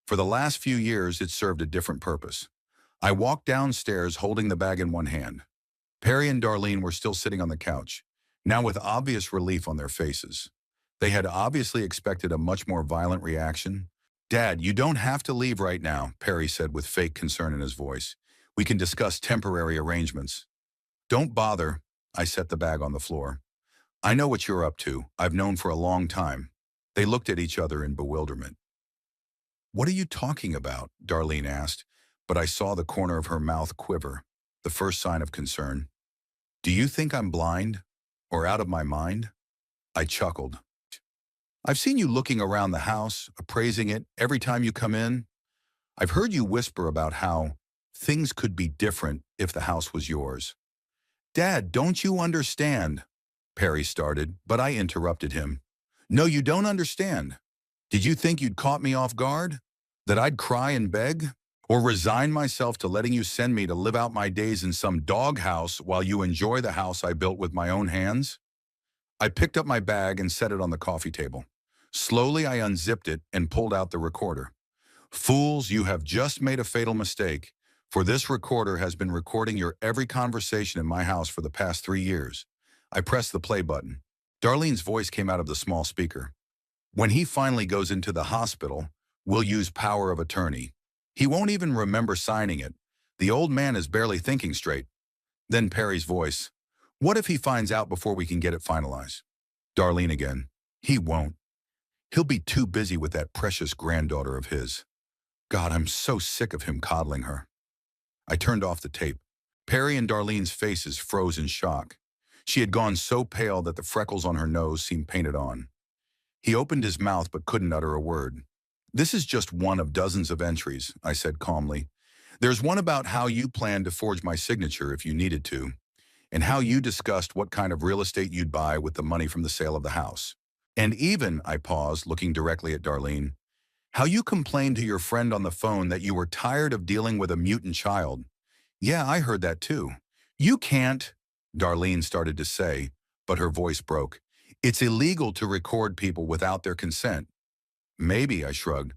For the last few years, it served a different purpose. I walked downstairs holding the bag in one hand. Perry and Darlene were still sitting on the couch, now with obvious relief on their faces. They had obviously expected a much more violent reaction. Dad, you don't have to leave right now, Perry said with fake concern in his voice. We can discuss temporary arrangements. Don't bother, I set the bag on the floor. I know what you're up to. I've known for a long time. They looked at each other in bewilderment. What are you talking about? Darlene asked, but I saw the corner of her mouth quiver, the first sign of concern. Do you think I'm blind? Or out of my mind? I chuckled. I've seen you looking around the house, appraising it every time you come in. I've heard you whisper about how things could be different if the house was yours. Dad, don't you understand? Perry started, but I interrupted him. No, you don't understand. Did you think you'd caught me off guard? That I'd cry and beg? Or resign myself to letting you send me to live out my days in some doghouse while you enjoy the house I built with my own hands? I picked up my bag and set it on the coffee table. Slowly, I unzipped it and pulled out the recorder. Fools, you have just made a fatal mistake, for this recorder has been recording your every conversation in my house for the past 3 years. I pressed the play button. Darlene's voice came out of the small speaker. When he finally goes into the hospital, we'll use power of attorney. He won't even remember signing it. The old man is barely thinking straight. Then Perry's voice. What if he finds out before we can get it finalized? Darlene again. He won't. He'll be too busy with that precious granddaughter of his. God, I'm so sick of him coddling her. I turned off the tape. Perry and Darlene's faces froze in shock. She had gone so pale that the freckles on her nose seemed painted on. He opened his mouth but couldn't utter a word. This is just one of dozens of entries, I said calmly. There's one about how you planned to forge my signature if you needed to, and how you discussed what kind of real estate you'd buy with the money from the sale of the house. And even, I paused, looking directly at Darlene, how you complained to your friend on the phone that you were tired of dealing with a mutant child. Yeah, I heard that too. You can't, Darlene started to say, but her voice broke. It's illegal to record people without their consent. Maybe, I shrugged.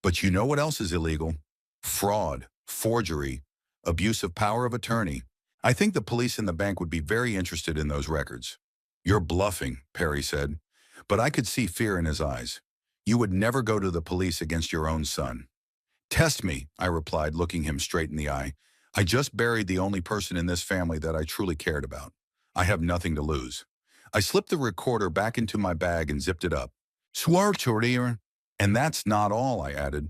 But you know what else is illegal? Fraud, forgery, abuse of power of attorney. I think the police and the bank would be very interested in those records. You're bluffing, Perry said, but I could see fear in his eyes. You would never go to the police against your own son. Test me, I replied, looking him straight in the eye. I just buried the only person in this family that I truly cared about. I have nothing to lose. I slipped the recorder back into my bag and zipped it up. Swear, and that's not all, I added.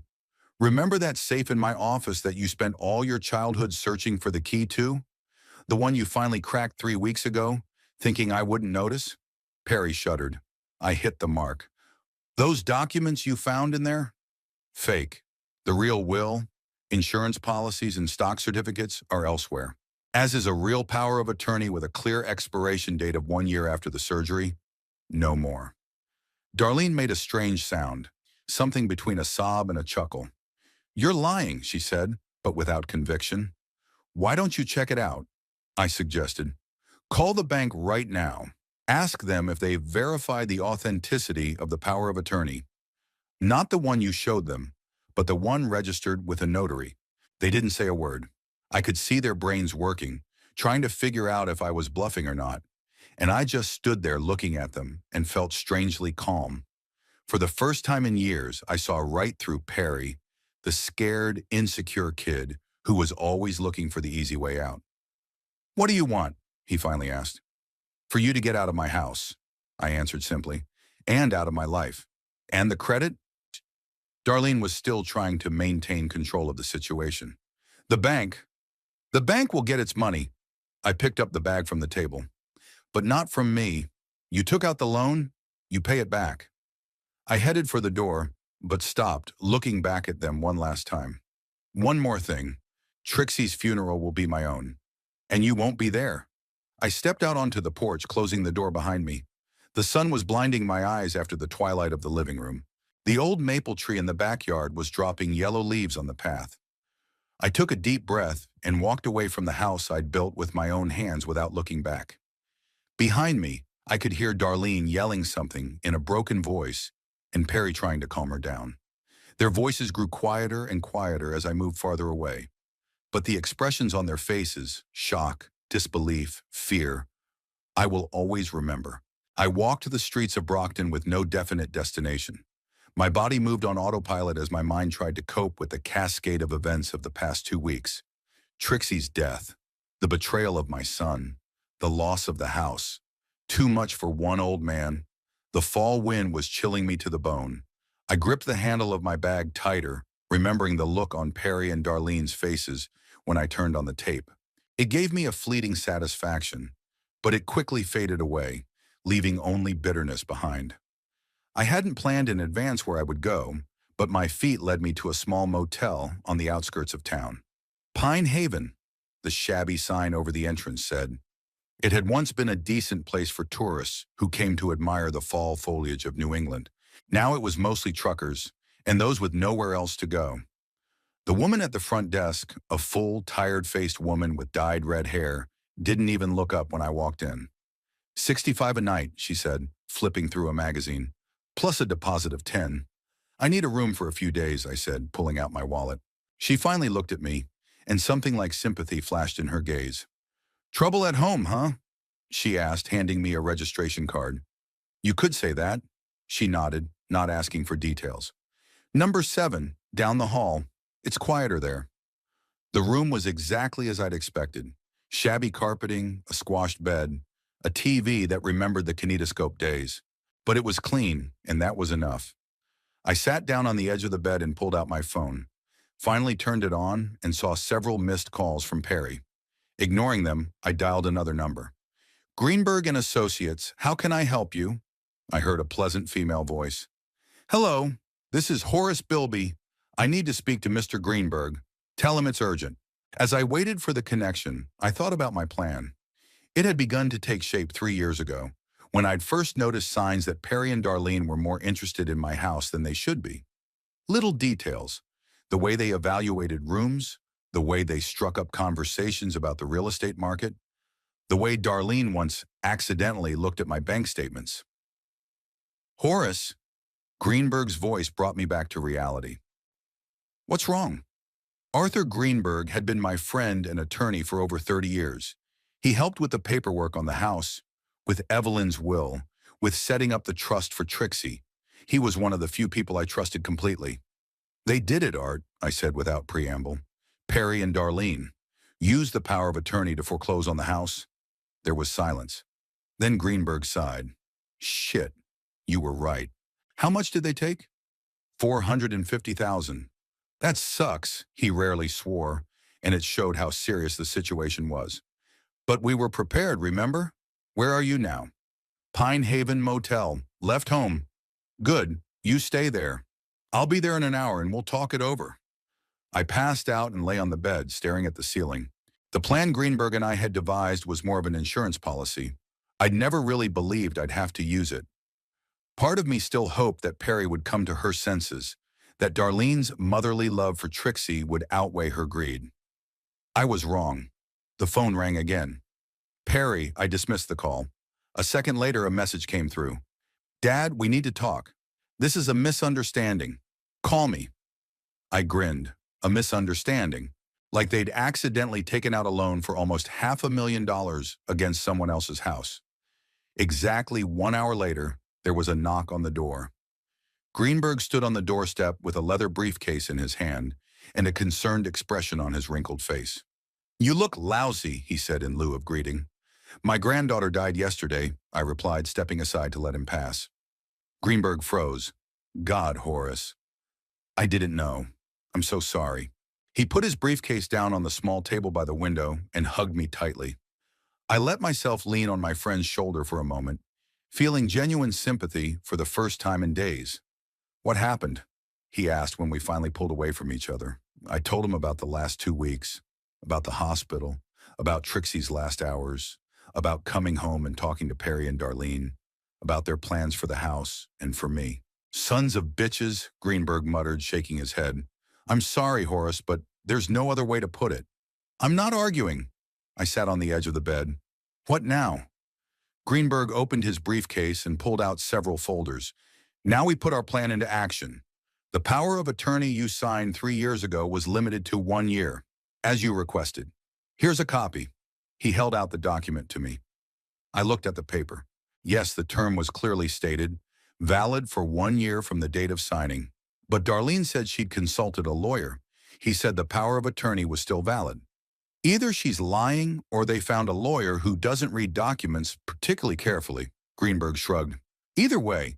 Remember that safe in my office that you spent all your childhood searching for the key to? The one you finally cracked 3 weeks ago, thinking I wouldn't notice? Perry shuddered. I hit the mark. Those documents you found in there? Fake. The real will, insurance policies, and stock certificates are elsewhere. As is a real power of attorney with a clear expiration date of 1 year after the surgery, no more. Darlene made a strange sound, something between a sob and a chuckle. You're lying, she said, but without conviction. Why don't you check it out? I suggested. Call the bank right now. Ask them if they've verified the authenticity of the power of attorney. Not the one you showed them, but the one registered with a notary. They didn't say a word. I could see their brains working, trying to figure out if I was bluffing or not. And I just stood there looking at them and felt strangely calm. For the first time in years, I saw right through Perry, the scared, insecure kid who was always looking for the easy way out. What do you want? He finally asked. For you to get out of my house, I answered simply, and out of my life. And the credit? Darlene was still trying to maintain control of the situation. The bank will get its money. I picked up the bag from the table. But not from me. You took out the loan, you pay it back. I headed for the door, but stopped, looking back at them one last time. One more thing. Trixie's funeral will be my own. And you won't be there. I stepped out onto the porch, closing the door behind me. The sun was blinding my eyes after the twilight of the living room. The old maple tree in the backyard was dropping yellow leaves on the path. I took a deep breath and walked away from the house I'd built with my own hands without looking back. Behind me, I could hear Darlene yelling something in a broken voice and Perry trying to calm her down. Their voices grew quieter and quieter as I moved farther away. But the expressions on their faces, shock, disbelief, fear, I will always remember. I walked the streets of Brockton with no definite destination. My body moved on autopilot as my mind tried to cope with the cascade of events of the past 2 weeks. Trixie's death, the betrayal of my son, the loss of the house. Too much for one old man. The fall wind was chilling me to the bone. I gripped the handle of my bag tighter, remembering the look on Perry and Darlene's faces when I turned on the tape. It gave me a fleeting satisfaction, but it quickly faded away, leaving only bitterness behind. I hadn't planned in advance where I would go, but my feet led me to a small motel on the outskirts of town. Pine Haven, the shabby sign over the entrance said. It had once been a decent place for tourists who came to admire the fall foliage of New England. Now it was mostly truckers, and those with nowhere else to go. The woman at the front desk, a full, tired-faced woman with dyed red hair, didn't even look up when I walked in. $65 a night, she said, flipping through a magazine, plus a deposit of $10. I need a room for a few days, I said, pulling out my wallet. She finally looked at me, and something like sympathy flashed in her gaze. Trouble at home, huh? She asked, handing me a registration card. You could say that. She nodded, not asking for details. Number 7, down the hall. It's quieter there. The room was exactly as I'd expected. Shabby carpeting, a squashed bed, a TV that remembered the kinetoscope days. But it was clean, and that was enough. I sat down on the edge of the bed and pulled out my phone. Finally turned it on and saw several missed calls from Perry. Ignoring them, I dialed another number. Greenberg and Associates, how can I help you? I heard a pleasant female voice. Hello, this is Horace Bilby. I need to speak to Mr. Greenberg. Tell him it's urgent. As I waited for the connection, I thought about my plan. It had begun to take shape 3 years ago, when I'd first noticed signs that Perry and Darlene were more interested in my house than they should be. Little details, the way they evaluated rooms, the way they struck up conversations about the real estate market, the way Darlene once accidentally looked at my bank statements. Horace, Greenberg's voice brought me back to reality. What's wrong? Arthur Greenberg had been my friend and attorney for over 30 years. He helped with the paperwork on the house, with Evelyn's will, with setting up the trust for Trixie. He was one of the few people I trusted completely. They did it, Art, I said without preamble. Perry and Darlene used the power of attorney to foreclose on the house. There was silence. Then Greenberg sighed. Shit, you were right. How much did they take? 450,000. That sucks, he rarely swore, and it showed how serious the situation was. But we were prepared, remember? Where are you now? Pine Haven Motel. Left home. Good, you stay there. I'll be there in an hour and we'll talk it over. I passed out and lay on the bed, staring at the ceiling. The plan Greenberg and I had devised was more of an insurance policy. I'd never really believed I'd have to use it. Part of me still hoped that Perry would come to her senses, that Darlene's motherly love for Trixie would outweigh her greed. I was wrong. The phone rang again. Perry, I dismissed the call. A second later, a message came through. Dad, we need to talk. This is a misunderstanding. Call me. I grinned. A misunderstanding. Like they'd accidentally taken out a loan for almost $500,000 against someone else's house. Exactly 1 hour later, there was a knock on the door. Greenberg stood on the doorstep with a leather briefcase in his hand and a concerned expression on his wrinkled face. You look lousy, he said in lieu of greeting. My granddaughter died yesterday, I replied, stepping aside to let him pass. Greenberg froze. God, Horace. I didn't know. I'm so sorry. He put his briefcase down on the small table by the window and hugged me tightly. I let myself lean on my friend's shoulder for a moment, feeling genuine sympathy for the first time in days. What happened? He asked when we finally pulled away from each other. I told him about the last 2 weeks, about the hospital, about Trixie's last hours, about coming home and talking to Perry and Darlene, about their plans for the house and for me. Sons of bitches, Greenberg muttered, shaking his head. I'm sorry, Horace, but there's no other way to put it. I'm not arguing. I sat on the edge of the bed. What now? Greenberg opened his briefcase and pulled out several folders. Now we put our plan into action. The power of attorney you signed 3 years ago was limited to 1 year, as you requested. Here's a copy. He held out the document to me. I looked at the paper. Yes, the term was clearly stated, valid for 1 year from the date of signing. But Darlene said she'd consulted a lawyer. He said the power of attorney was still valid. Either she's lying or they found a lawyer who doesn't read documents particularly carefully, Greenberg shrugged. Either way,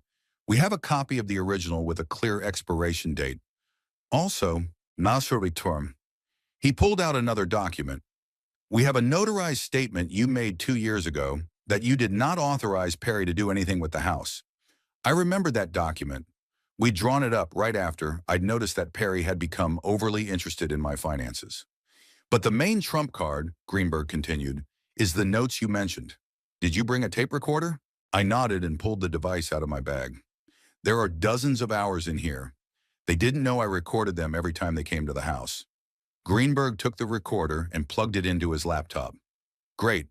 we have a copy of the original with a clear expiration date. Also, Nasser Return. He pulled out another document. We have a notarized statement you made 2 years ago that you did not authorize Perry to do anything with the house. I remembered that document. We'd drawn it up right after I'd noticed that Perry had become overly interested in my finances. But the main trump card, Greenberg continued, is the notes you mentioned. Did you bring a tape recorder? I nodded and pulled the device out of my bag. There are dozens of hours in here. They didn't know I recorded them every time they came to the house. Greenberg took the recorder and plugged it into his laptop. Great.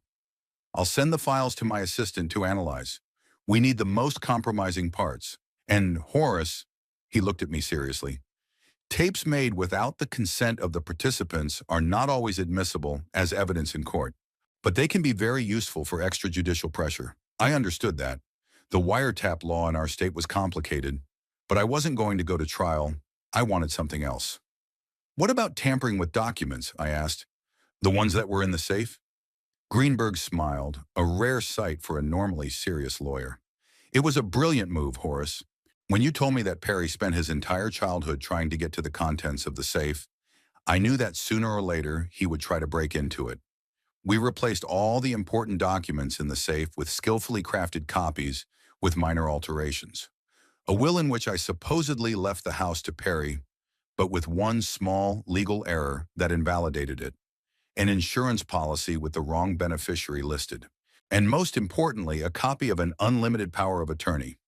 I'll send the files to my assistant to analyze. We need the most compromising parts. And Horace, he looked at me seriously, tapes made without the consent of the participants are not always admissible as evidence in court, but they can be very useful for extrajudicial pressure. I understood that. The wiretap law in our state was complicated, but I wasn't going to go to trial. I wanted something else. What about tampering with documents? I asked. The ones that were in the safe? Greenberg smiled, a rare sight for a normally serious lawyer. It was a brilliant move, Horace. When you told me that Perry spent his entire childhood trying to get to the contents of the safe, I knew that sooner or later he would try to break into it. We replaced all the important documents in the safe with skillfully crafted copies with minor alterations. A will in which I supposedly left the house to Perry, but with one small legal error that invalidated it. An insurance policy with the wrong beneficiary listed. And most importantly, a copy of an unlimited power of attorney.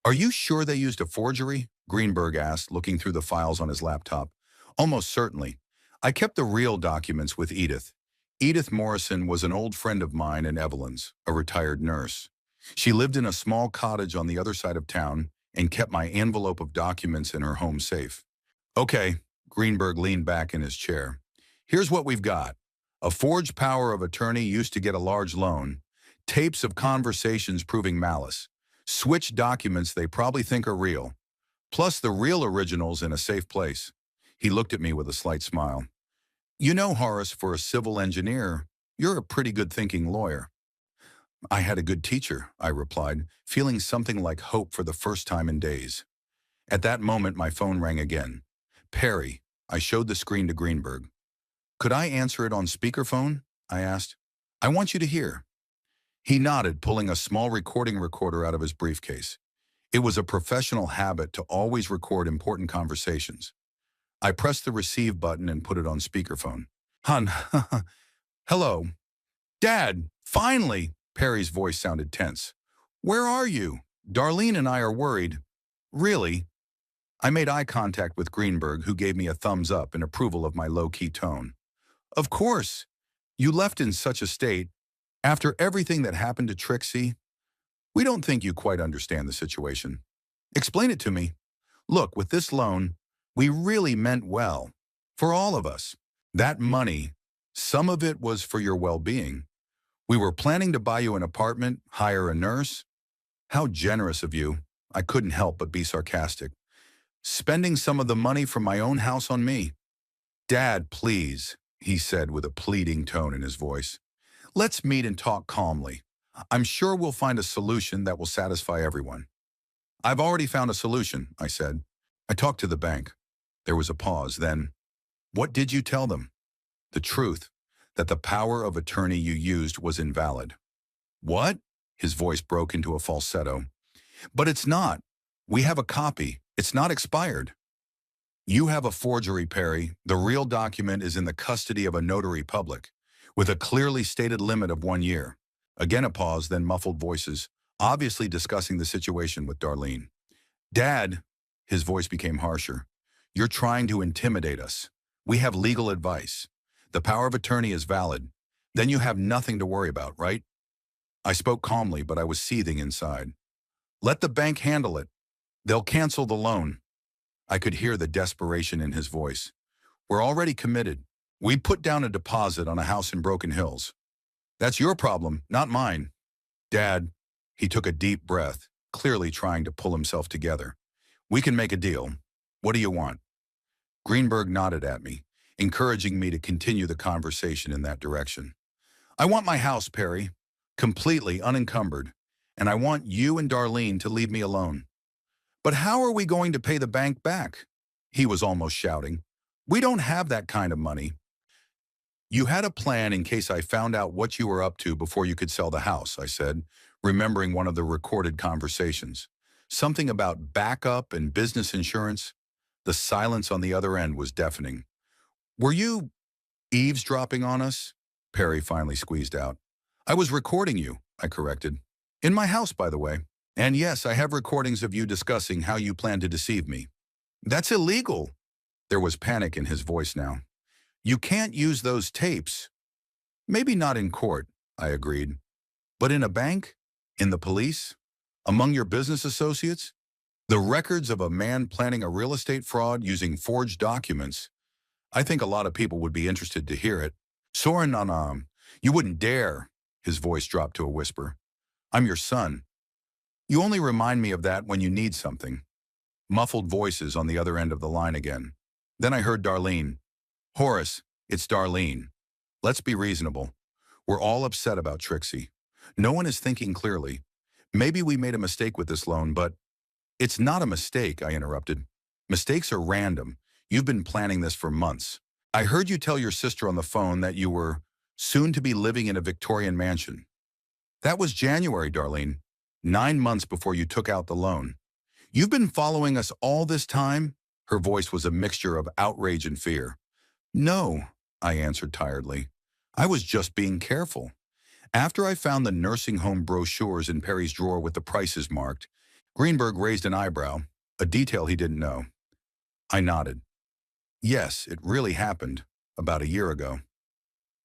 Are you sure they used a forgery? Greenberg asked, looking through the files on his laptop. Almost certainly. I kept the real documents with Edith. Edith Morrison was an old friend of mine and Evelyn's, a retired nurse. She lived in a small cottage on the other side of town and kept my envelope of documents in her home safe. Okay, Greenberg leaned back in his chair. Here's what we've got. A forged power of attorney used to get a large loan, tapes of conversations proving malice, switched documents they probably think are real, plus the real originals in a safe place. He looked at me with a slight smile. You know, Horace, for a civil engineer, you're a pretty good thinking lawyer. I had a good teacher, I replied, feeling something like hope for the first time in days. At that moment, my phone rang again. Perry, I showed the screen to Greenberg. Could I answer it on speakerphone? I asked. I want you to hear. He nodded, pulling a small recording recorder out of his briefcase. It was a professional habit to always record important conversations. I pressed the receive button and put it on speakerphone. Hun, hello. Dad, finally! Perry's voice sounded tense. Where are you? Darlene and I are worried. Really? I made eye contact with Greenberg, who gave me a thumbs up in approval of my low-key tone. Of course. You left in such a state. After everything that happened to Trixie, we don't think you quite understand the situation. Explain it to me. Look, with this loan, we really meant well. For all of us. That money, some of it was for your well-being. We were planning to buy you an apartment, hire a nurse. How generous of you. I couldn't help but be sarcastic. Spending some of the money from my own house on me. Dad, please, he said with a pleading tone in his voice. Let's meet and talk calmly. I'm sure we'll find a solution that will satisfy everyone. I've already found a solution, I said. I talked to the bank. There was a pause, then, what did you tell them? The truth, that the power of attorney you used was invalid. What? His voice broke into a falsetto. But it's not. We have a copy. It's not expired. You have a forgery, Perry. The real document is in the custody of a notary public, with a clearly stated limit of 1 year. Again a pause, then muffled voices, obviously discussing the situation with Darlene. Dad, his voice became harsher. You're trying to intimidate us. We have legal advice. The power of attorney is valid. Then you have nothing to worry about, right? I spoke calmly, but I was seething inside. Let the bank handle it. They'll cancel the loan. I could hear the desperation in his voice. We're already committed. We put down a deposit on a house in Broken Hills. That's your problem, not mine. Dad, he took a deep breath, clearly trying to pull himself together. We can make a deal. What do you want? Greenberg nodded at me, encouraging me to continue the conversation in that direction. I want my house, Perry, completely unencumbered, and I want you and Darlene to leave me alone. But how are we going to pay the bank back? He was almost shouting. We don't have that kind of money. You had a plan in case I found out what you were up to before you could sell the house, I said, remembering one of the recorded conversations. Something about backup and business insurance. The silence on the other end was deafening. Were you eavesdropping on us? Perry finally squeezed out. I was recording you, I corrected. In my house, by the way. And yes, I have recordings of you discussing how you plan to deceive me. That's illegal. There was panic in his voice now. You can't use those tapes. Maybe not in court, I agreed. But in a bank? In the police? Among your business associates? The records of a man planning a real estate fraud using forged documents. I think a lot of people would be interested to hear it. Soren, you wouldn't dare. His voice dropped to a whisper. I'm your son. You only remind me of that when you need something. Muffled voices on the other end of the line again. Then I heard Darlene. Horace, it's Darlene. Let's be reasonable. We're all upset about Trixie. No one is thinking clearly. Maybe we made a mistake with this loan, but it's not a mistake, I interrupted. Mistakes are random. You've been planning this for months. I heard you tell your sister on the phone that you were soon to be living in a Victorian mansion. That was January, Darlene. 9 months before you took out the loan. You've been following us all this time? Her voice was a mixture of outrage and fear. No, I answered tiredly. I was just being careful. After I found the nursing home brochures in Perry's drawer with the prices marked, Greenberg raised an eyebrow, a detail he didn't know. I nodded. Yes, it really happened, about a year ago.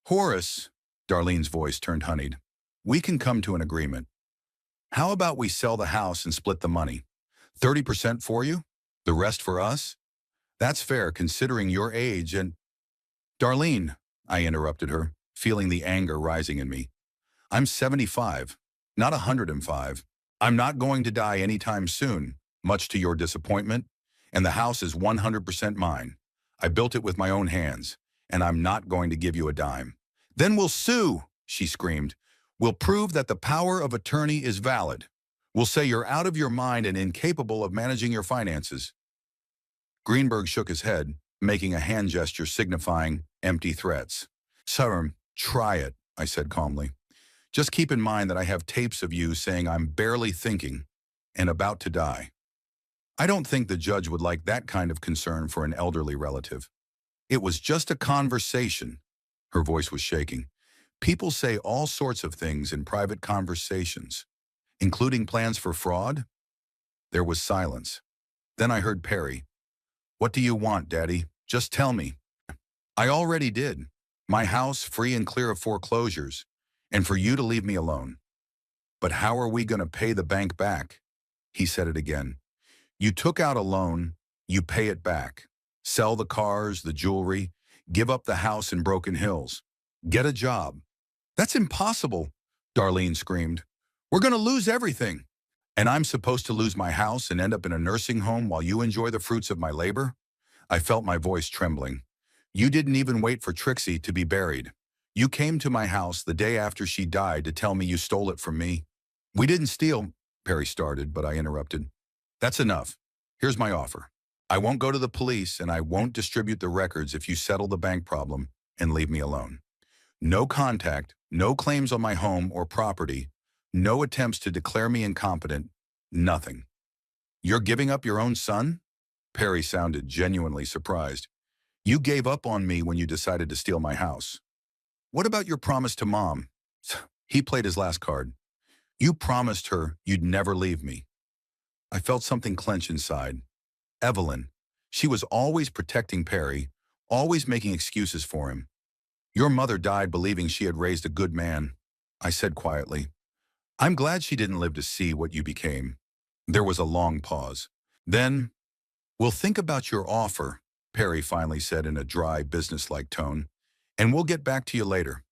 Horace, Darlene's voice turned honeyed. We can come to an agreement. How about we sell the house and split the money? 30% for you? The rest for us? That's fair considering your age and— Darlene, I interrupted her, feeling the anger rising in me. I'm 75, not 105. I'm not going to die anytime soon, much to your disappointment, and the house is 100% mine. I built it with my own hands, and I'm not going to give you a dime. Then we'll sue, she screamed. We'll prove that the power of attorney is valid. We'll say you're out of your mind and incapable of managing your finances. Greenberg shook his head, making a hand gesture signifying empty threats. Sir, try it, I said calmly. Just keep in mind that I have tapes of you saying I'm barely thinking and about to die. I don't think the judge would like that kind of concern for an elderly relative. It was just a conversation. Her voice was shaking. People say all sorts of things in private conversations, including plans for fraud. There was silence. Then I heard Perry. What do you want, Daddy? Just tell me. I already did. My house free and clear of foreclosures, and for you to leave me alone. But how are we going to pay the bank back? He said it again. You took out a loan, you pay it back. Sell the cars, the jewelry, give up the house in Broken Hills. Get a job. That's impossible, Darlene screamed. We're going to lose everything. And I'm supposed to lose my house and end up in a nursing home while you enjoy the fruits of my labor? I felt my voice trembling. You didn't even wait for Trixie to be buried. You came to my house the day after she died to tell me you stole it from me. We didn't steal, Perry started, but I interrupted. That's enough. Here's my offer. I won't go to the police and I won't distribute the records if you settle the bank problem and leave me alone. No contact, no claims on my home or property, no attempts to declare me incompetent, nothing. You're giving up your own son? Perry sounded genuinely surprised. You gave up on me when you decided to steal my house. What about your promise to Mom? He played his last card. You promised her you'd never leave me. I felt something clench inside. Evelyn. She was always protecting Perry, always making excuses for him. Your mother died believing she had raised a good man, I said quietly. I'm glad she didn't live to see what you became. There was a long pause. Then, we'll think about your offer, Perry finally said in a dry, businesslike tone, and we'll get back to you later.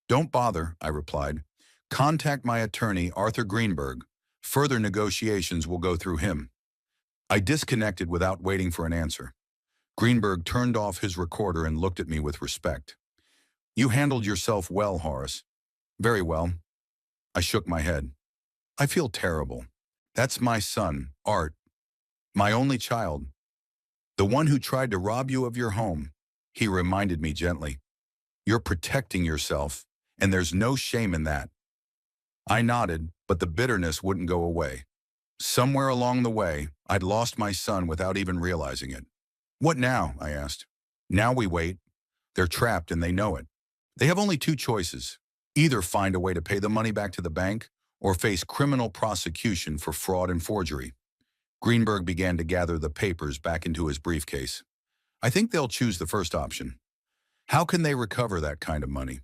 Don't bother, I replied. Contact my attorney, Arthur Greenberg. Further negotiations will go through him. I disconnected without waiting for an answer. Greenberg turned off his recorder and looked at me with respect. You handled yourself well, Horace. Very well. I shook my head. I feel terrible. That's my son, Art. My only child. The one who tried to rob you of your home. He reminded me gently. You're protecting yourself, and there's no shame in that. I nodded, but the bitterness wouldn't go away. Somewhere along the way, I'd lost my son without even realizing it. What now? I asked. Now we wait. They're trapped and they know it. They have only two choices. Either find a way to pay the money back to the bank or face criminal prosecution for fraud and forgery. Greenberg began to gather the papers back into his briefcase. I think they'll choose the first option. How can they recover that kind of money?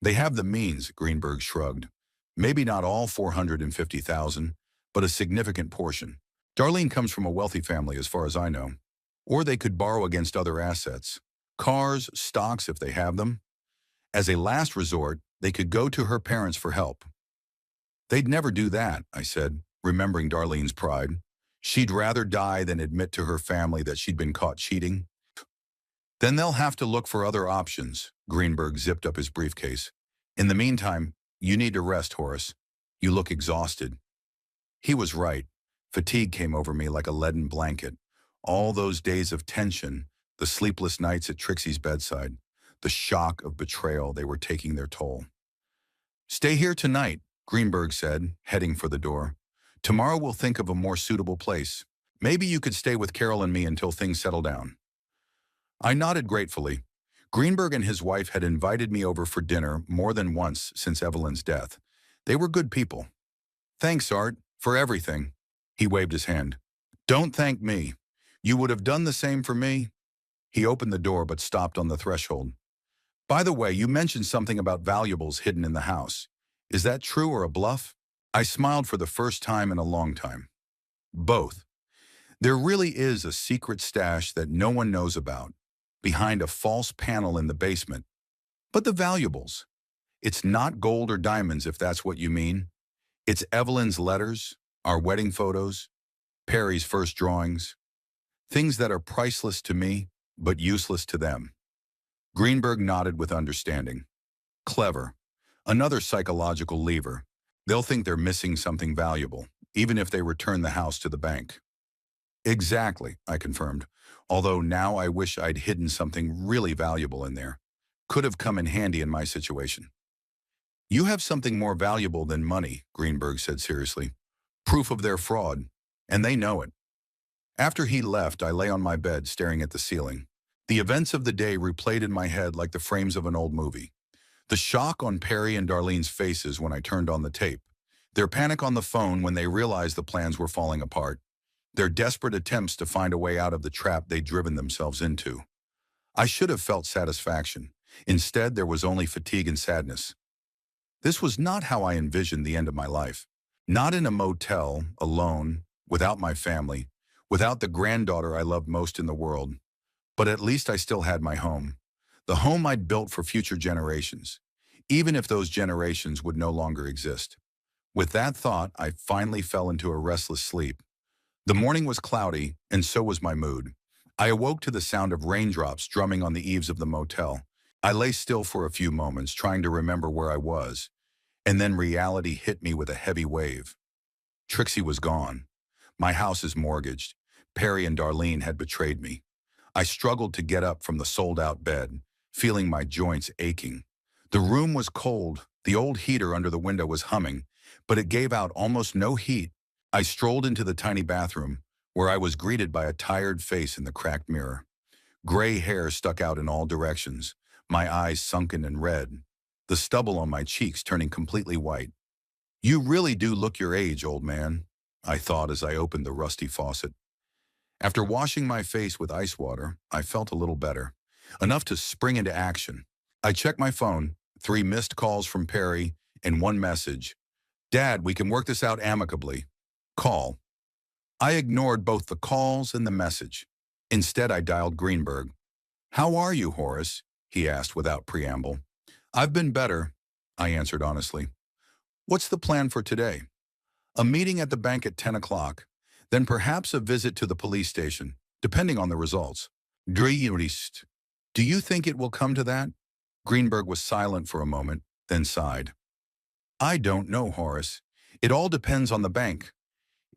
They have the means, Greenberg shrugged. Maybe not all 450,000, but a significant portion. Darlene comes from a wealthy family as far as I know. Or they could borrow against other assets. Cars, stocks if they have them. As a last resort, they could go to her parents for help. They'd never do that, I said, remembering Darlene's pride. She'd rather die than admit to her family that she'd been caught cheating. Then they'll have to look for other options. Greenberg zipped up his briefcase. In the meantime, you need to rest, Horace. You look exhausted. He was right. Fatigue came over me like a leaden blanket. All those days of tension, the sleepless nights at Trixie's bedside, the shock of betrayal, they were taking their toll. Stay here tonight, Greenberg said, heading for the door. Tomorrow we'll think of a more suitable place. Maybe you could stay with Carol and me until things settle down. I nodded gratefully. Greenberg and his wife had invited me over for dinner more than once since Evelyn's death. They were good people. Thanks, Art, for everything. He waved his hand. Don't thank me. You would have done the same for me. He opened the door but stopped on the threshold. By the way, you mentioned something about valuables hidden in the house. Is that true or a bluff? I smiled for the first time in a long time. Both. There really is a secret stash that no one knows about, behind a false panel in the basement. But the valuables. It's not gold or diamonds, if that's what you mean. It's Evelyn's letters, our wedding photos, Perry's first drawings, things that are priceless to me, but useless to them. Greenberg nodded with understanding. Clever. Another psychological lever. They'll think they're missing something valuable, even if they return the house to the bank. Exactly, I confirmed, although now I wish I'd hidden something really valuable in there. Could have come in handy in my situation. You have something more valuable than money, Greenberg said seriously. Proof of their fraud, and they know it. After he left, I lay on my bed staring at the ceiling. The events of the day replayed in my head like the frames of an old movie. The shock on Perry and Darlene's faces when I turned on the tape. Their panic on the phone when they realized the plans were falling apart. Their desperate attempts to find a way out of the trap they'd driven themselves into. I should have felt satisfaction. Instead, there was only fatigue and sadness. This was not how I envisioned the end of my life. Not in a motel, alone, without my family, without the granddaughter I loved most in the world. But at least I still had my home. The home I'd built for future generations, even if those generations would no longer exist. With that thought, I finally fell into a restless sleep. The morning was cloudy, and so was my mood. I awoke to the sound of raindrops drumming on the eaves of the motel. I lay still for a few moments, trying to remember where I was, and then reality hit me with a heavy wave. Trixie was gone. My house is mortgaged. Perry and Darlene had betrayed me. I struggled to get up from the sold-out bed, feeling my joints aching. The room was cold. The old heater under the window was humming, but it gave out almost no heat. I strolled into the tiny bathroom, where I was greeted by a tired face in the cracked mirror. Gray hair stuck out in all directions, my eyes sunken and red, the stubble on my cheeks turning completely white. You really do look your age, old man, I thought as I opened the rusty faucet. After washing my face with ice water, I felt a little better, enough to spring into action. I checked my phone, 3 missed calls from Perry, and 1 message. Dad, we can work this out amicably. Call. I ignored both the calls and the message. Instead, I dialed Greenberg. How are you, Horace? He asked without preamble. I've been better, I answered honestly. What's the plan for today? A meeting at the bank at 10 o'clock, then perhaps a visit to the police station, depending on the results. Dreist. Do you think it will come to that? Greenberg was silent for a moment, then sighed. I don't know, Horace. It all depends on the bank.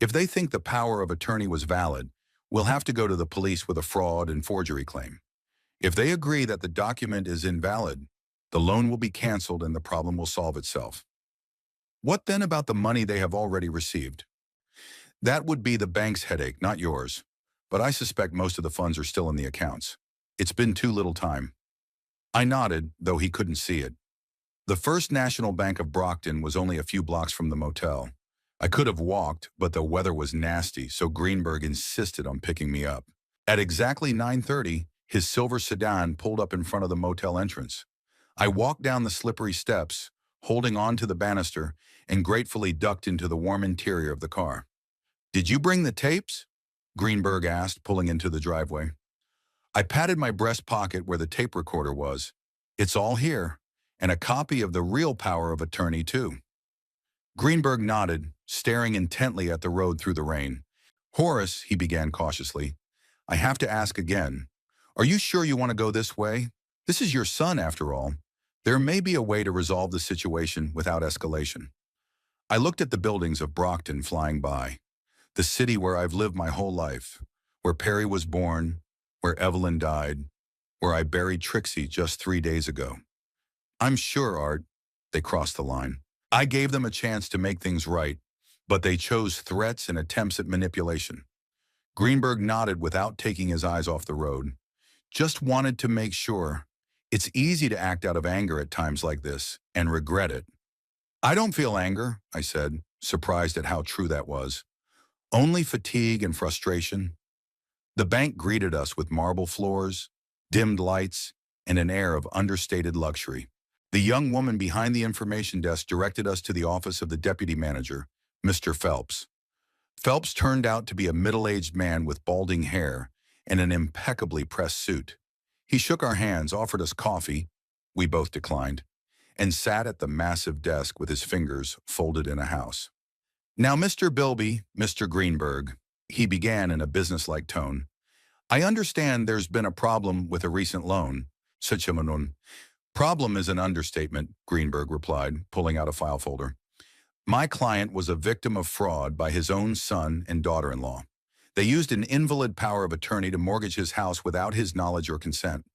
If they think the power of attorney was valid, we'll have to go to the police with a fraud and forgery claim. If they agree that the document is invalid, the loan will be canceled and the problem will solve itself. What then about the money they have already received? That would be the bank's headache, not yours. But I suspect most of the funds are still in the accounts. It's been too little time. I nodded, though he couldn't see it. The First National Bank of Brockton was only a few blocks from the motel. I could have walked, but the weather was nasty, so Greenberg insisted on picking me up. At exactly 9:30, his silver sedan pulled up in front of the motel entrance. I walked down the slippery steps, holding on to the banister, and gratefully ducked into the warm interior of the car. Did you bring the tapes? Greenberg asked, pulling into the driveway. I patted my breast pocket where the tape recorder was. It's all here, and a copy of The Real Power of Attorney, too. Greenberg nodded, staring intently at the road through the rain. Horace, he began cautiously, I have to ask again. Are you sure you want to go this way? This is your son, after all. There may be a way to resolve the situation without escalation. I looked at the buildings of Brockton flying by. The city where I've lived my whole life, where Perry was born, where Evelyn died, where I buried Trixie just 3 days ago. I'm sure, Art, they crossed the line. I gave them a chance to make things right, but they chose threats and attempts at manipulation. Greenberg nodded without taking his eyes off the road. Just wanted to make sure. It's easy to act out of anger at times like this and regret it. I don't feel anger, I said, surprised at how true that was. Only fatigue and frustration. The bank greeted us with marble floors, dimmed lights, and an air of understated luxury. The young woman behind the information desk directed us to the office of the deputy manager, Mr. Phelps. Phelps turned out to be a middle-aged man with balding hair and an impeccably pressed suit. He shook our hands, offered us coffee, we both declined, and sat at the massive desk with his fingers folded in a house. Now, Mr. Bilby, Mr. Greenberg, he began in a businesslike tone, I understand there's been a problem with a recent loan. Problem is an understatement, Greenberg replied, pulling out a file folder. My client was a victim of fraud by his own son and daughter-in-law. They used an invalid power of attorney to mortgage his house without his knowledge or consent.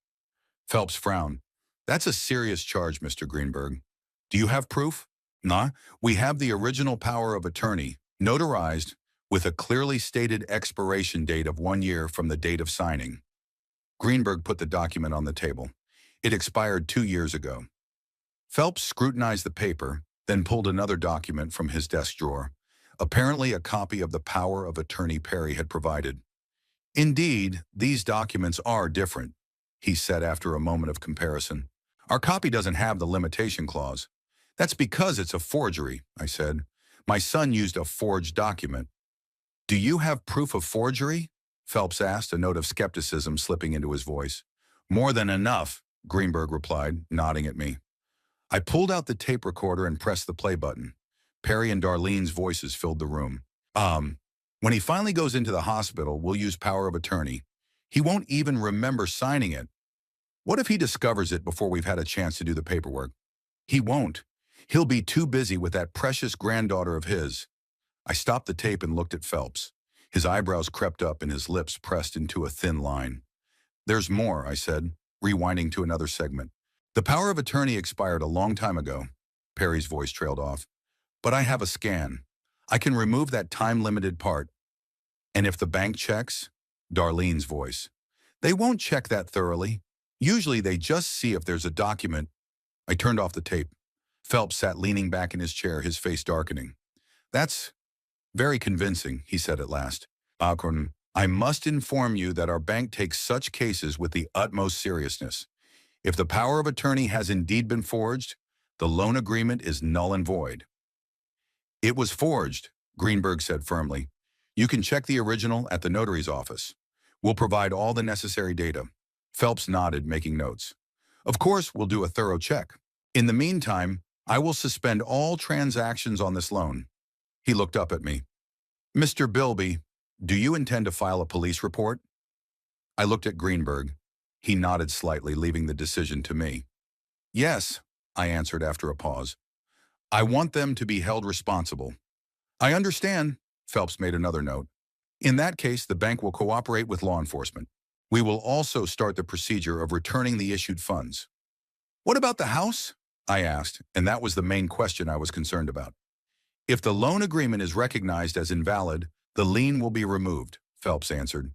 Phelps frowned. That's a serious charge, Mr. Greenberg. Do you have proof? Nah, we have the original power of attorney, notarized, with a clearly stated expiration date of 1 year from the date of signing. Greenberg put the document on the table. It expired 2 years ago. Phelps scrutinized the paper, then pulled another document from his desk drawer, apparently a copy of the power of attorney Perry had provided. Indeed, these documents are different, he said after a moment of comparison. Our copy doesn't have the limitation clause. That's because it's a forgery, I said. My son used a forged document. Do you have proof of forgery? Phelps asked, a note of skepticism slipping into his voice. More than enough, Greenberg replied, nodding at me. I pulled out the tape recorder and pressed the play button. Perry and Darlene's voices filled the room. When he finally goes into the hospital, we'll use power of attorney. He won't even remember signing it. What if he discovers it before we've had a chance to do the paperwork? He won't. He'll be too busy with that precious granddaughter of his. I stopped the tape and looked at Phelps. His eyebrows crept up and his lips pressed into a thin line. There's more, I said, rewinding to another segment. The power of attorney expired a long time ago. Perry's voice trailed off. But I have a scan. I can remove that time-limited part. And if the bank checks? Darlene's voice. They won't check that thoroughly. Usually they just see if there's a document. I turned off the tape. Phelps sat leaning back in his chair, his face darkening. That's very convincing, he said at last. I must inform you that our bank takes such cases with the utmost seriousness. If the power of attorney has indeed been forged, the loan agreement is null and void. It was forged, Greenberg said firmly. You can check the original at the notary's office. We'll provide all the necessary data. Phelps nodded, making notes. Of course, we'll do a thorough check. In the meantime, I will suspend all transactions on this loan. He looked up at me. Mr. Bilby, do you intend to file a police report? I looked at Greenberg. He nodded slightly, leaving the decision to me. Yes, I answered after a pause. I want them to be held responsible. I understand, Phelps made another note. In that case, the bank will cooperate with law enforcement. We will also start the procedure of returning the issued funds. What about the house? I asked, and that was the main question I was concerned about. If the loan agreement is recognized as invalid, the lien will be removed, Phelps answered.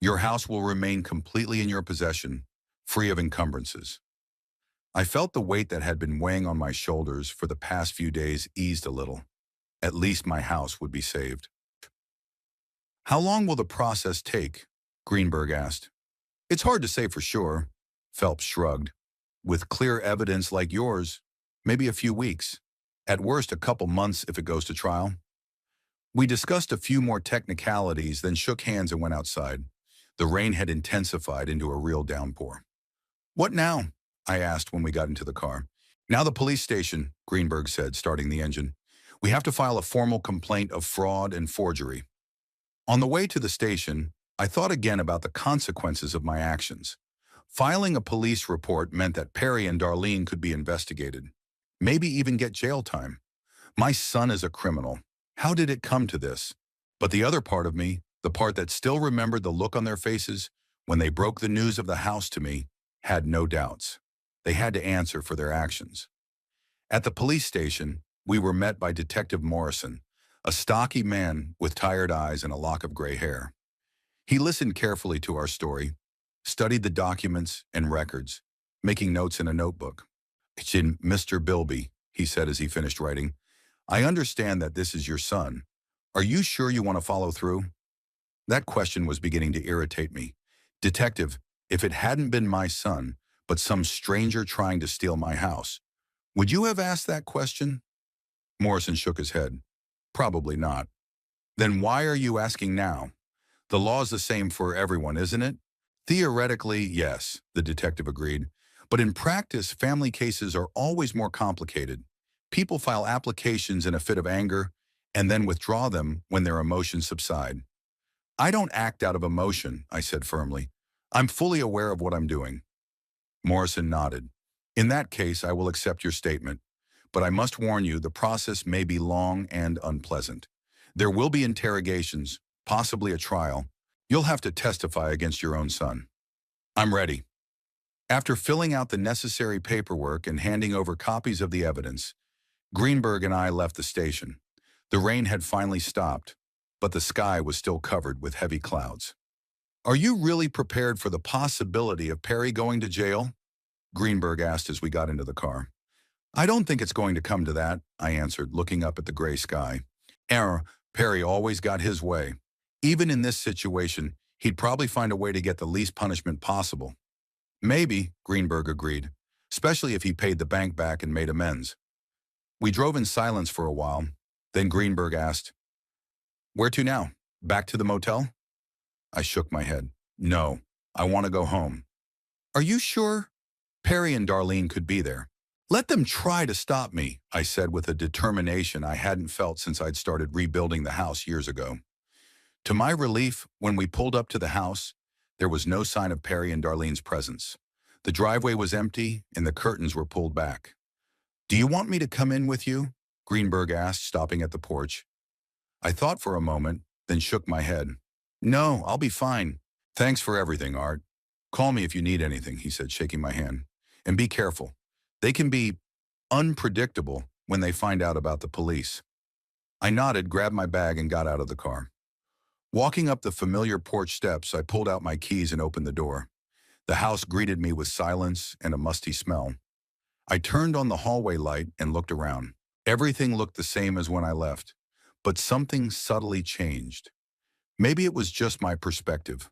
Your house will remain completely in your possession, free of encumbrances. I felt the weight that had been weighing on my shoulders for the past few days eased a little. At least my house would be saved. How long will the process take? Greenberg asked. It's hard to say for sure, Phelps shrugged. With clear evidence like yours, maybe a few weeks. At worst, a couple months if it goes to trial. We discussed a few more technicalities, then shook hands and went outside. The rain had intensified into a real downpour. What now? I asked when we got into the car. Now the police station, Greenberg said, starting the engine. We have to file a formal complaint of fraud and forgery. On the way to the station, I thought again about the consequences of my actions. Filing a police report meant that Perry and Darlene could be investigated, maybe even get jail time. My son is a criminal. How did it come to this? But the other part of me, the part that still remembered the look on their faces when they broke the news of the house to me, had no doubts. They had to answer for their actions. At the police station, we were met by Detective Morrison, a stocky man with tired eyes and a lock of gray hair. He listened carefully to our story, studied the documents and records, making notes in a notebook. It's in Mr. Bilby, he said as he finished writing. I understand that this is your son. Are you sure you want to follow through? That question was beginning to irritate me. Detective, if it hadn't been my son, but some stranger trying to steal my house, Would you have asked that question? Morrison shook his head. Probably not. Then why are you asking now? The law's the same for everyone, isn't it? Theoretically, yes, the detective agreed. But in practice, family cases are always more complicated. People file applications in a fit of anger and then withdraw them when their emotions subside. I don't act out of emotion, I said firmly. I'm fully aware of what I'm doing. Morrison nodded. In that case, I will accept your statement. But I must warn you, the process may be long and unpleasant. There will be interrogations, possibly a trial. You'll have to testify against your own son. I'm ready. After filling out the necessary paperwork and handing over copies of the evidence, Greenberg and I left the station. The rain had finally stopped, but the sky was still covered with heavy clouds. Are you really prepared for the possibility of Perry going to jail? Greenberg asked as we got into the car. I don't think it's going to come to that, I answered, looking up at the gray sky. Perry always got his way. Even in this situation, he'd probably find a way to get the least punishment possible. Maybe, Greenberg agreed, especially if he paid the bank back and made amends. We drove in silence for a while. Then Greenberg asked, "Where to now? Back to the motel?" I shook my head. No, I want to go home. Are you sure? Perry and Darlene could be there. Let them try to stop me, I said with a determination I hadn't felt since I'd started rebuilding the house years ago. To my relief, when we pulled up to the house, there was no sign of Perry and Darlene's presence. The driveway was empty and the curtains were pulled back. Do you want me to come in with you? Greenberg asked, stopping at the porch. I thought for a moment, then shook my head. No, I'll be fine. Thanks for everything, Art. Call me if you need anything, he said, shaking my hand. And be careful. They can be unpredictable when they find out about the police. I nodded, grabbed my bag, and got out of the car. Walking up the familiar porch steps, I pulled out my keys and opened the door. The house greeted me with silence and a musty smell. I turned on the hallway light and looked around. Everything looked the same as when I left, but something subtly changed. Maybe it was just my perspective.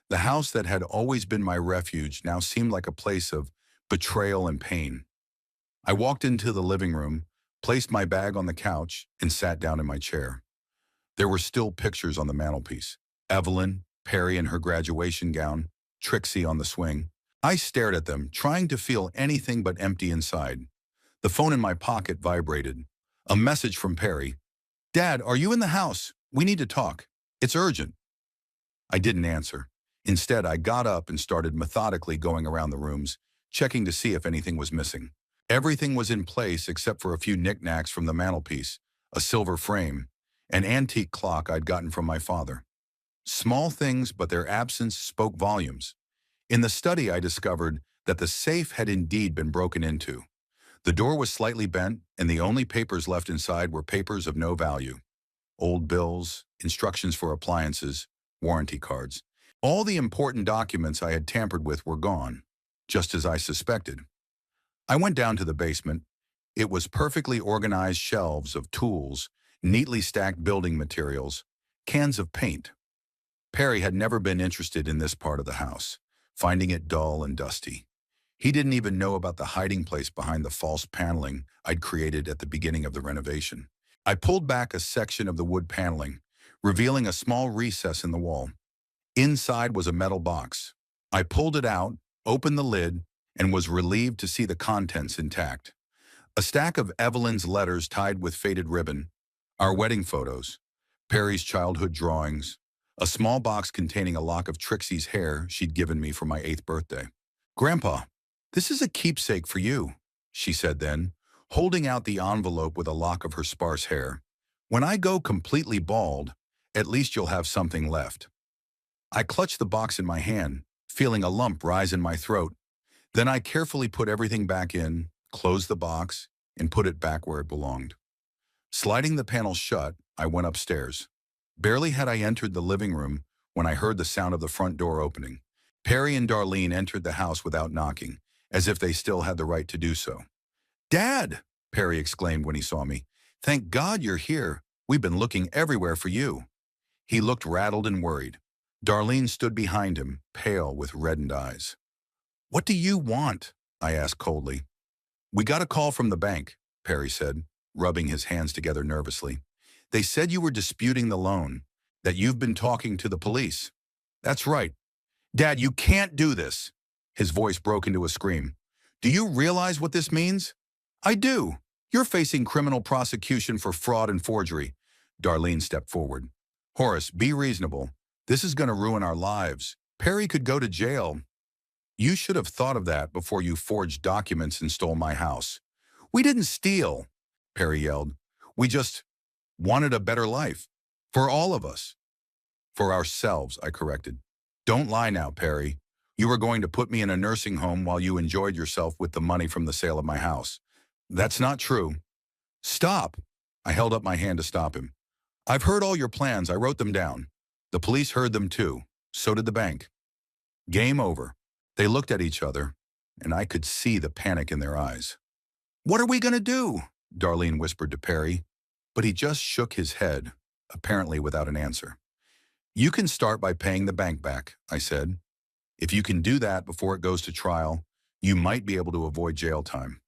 The house that had always been my refuge now seemed like a place of betrayal and pain. I walked into the living room, placed my bag on the couch, and sat down in my chair. There were still pictures on the mantelpiece. Evelyn, Perry in her graduation gown, Trixie on the swing. I stared at them, trying to feel anything but empty inside. The phone in my pocket vibrated. A message from Perry. Dad, are you in the house? We need to talk. It's urgent. I didn't answer. Instead, I got up and started methodically going around the rooms, checking to see if anything was missing. Everything was in place except for a few knickknacks from the mantelpiece, a silver frame, an antique clock I'd gotten from my father. Small things, but their absence spoke volumes. In the study, I discovered that the safe had indeed been broken into. The door was slightly bent, and the only papers left inside were papers of no value. Old bills, instructions for appliances, warranty cards. All the important documents I had tampered with were gone, just as I suspected. I went down to the basement. It was perfectly organized shelves of tools, neatly stacked building materials, cans of paint. Perry had never been interested in this part of the house, finding it dull and dusty. He didn't even know about the hiding place behind the false paneling I'd created at the beginning of the renovation. I pulled back a section of the wood paneling, revealing a small recess in the wall. Inside was a metal box. I pulled it out, opened the lid, and was relieved to see the contents intact. A stack of Evelyn's letters tied with faded ribbon, our wedding photos, Perry's childhood drawings, a small box containing a lock of Trixie's hair she'd given me for my 8th birthday. Grandpa, this is a keepsake for you, she said then, holding out the envelope with a lock of her sparse hair. When I go completely bald, at least you'll have something left. I clutched the box in my hand, feeling a lump rise in my throat. Then I carefully put everything back in, closed the box, and put it back where it belonged. Sliding the panel shut, I went upstairs. Barely had I entered the living room when I heard the sound of the front door opening. Perry and Darlene entered the house without knocking, as if they still had the right to do so. Dad, Perry exclaimed when he saw me. Thank God you're here. We've been looking everywhere for you. He looked rattled and worried. Darlene stood behind him, pale with reddened eyes. What do you want? I asked coldly. We got a call from the bank, Perry said, rubbing his hands together nervously. They said you were disputing the loan, that you've been talking to the police. That's right. Dad, you can't do this. His voice broke into a scream. Do you realize what this means? I do. You're facing criminal prosecution for fraud and forgery. Darlene stepped forward. Horace, be reasonable. This is going to ruin our lives. Perry could go to jail. You should have thought of that before you forged documents and stole my house. We didn't steal, Perry yelled. We just wanted a better life. For all of us. For ourselves, I corrected. Don't lie now, Perry. You were going to put me in a nursing home while you enjoyed yourself with the money from the sale of my house. That's not true. Stop. I held up my hand to stop him. I've heard all your plans. I wrote them down. The police heard them too. So did the bank. Game over. They looked at each other, and I could see the panic in their eyes. What are we going to do? Darlene whispered to Perry, but he just shook his head, apparently without an answer. You can start by paying the bank back, I said. If you can do that before it goes to trial, you might be able to avoid jail time.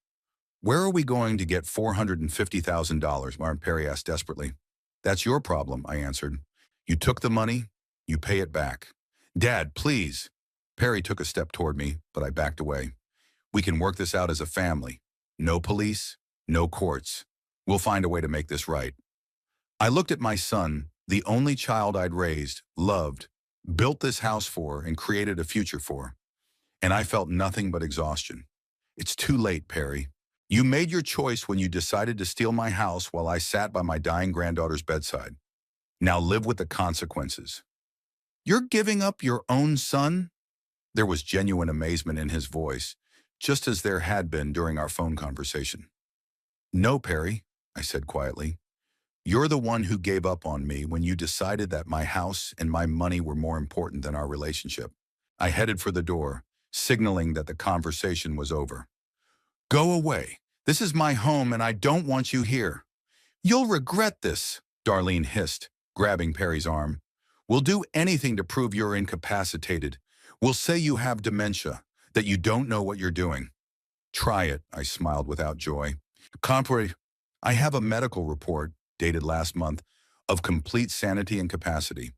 Where are we going to get $450,000? Perry asked desperately. That's your problem, I answered. You took the money, you pay it back. Dad, please. Perry took a step toward me, but I backed away. We can work this out as a family. No police, no courts. We'll find a way to make this right. I looked at my son, the only child I'd raised, loved, built this house for, and created a future for. And I felt nothing but exhaustion. It's too late, Perry. You made your choice when you decided to steal my house while I sat by my dying granddaughter's bedside. Now live with the consequences. You're giving up your own son? There was genuine amazement in his voice, just as there had been during our phone conversation. No, Perry, I said quietly. You're the one who gave up on me when you decided that my house and my money were more important than our relationship. I headed for the door, signaling that the conversation was over. Go away. This is my home and I don't want you here. You'll regret this, Darlene hissed, grabbing Perry's arm. We'll do anything to prove you're incapacitated. We'll say you have dementia, that you don't know what you're doing. Try it, I smiled without joy. Contrary, I have a medical report, dated last month, of complete sanity and capacity.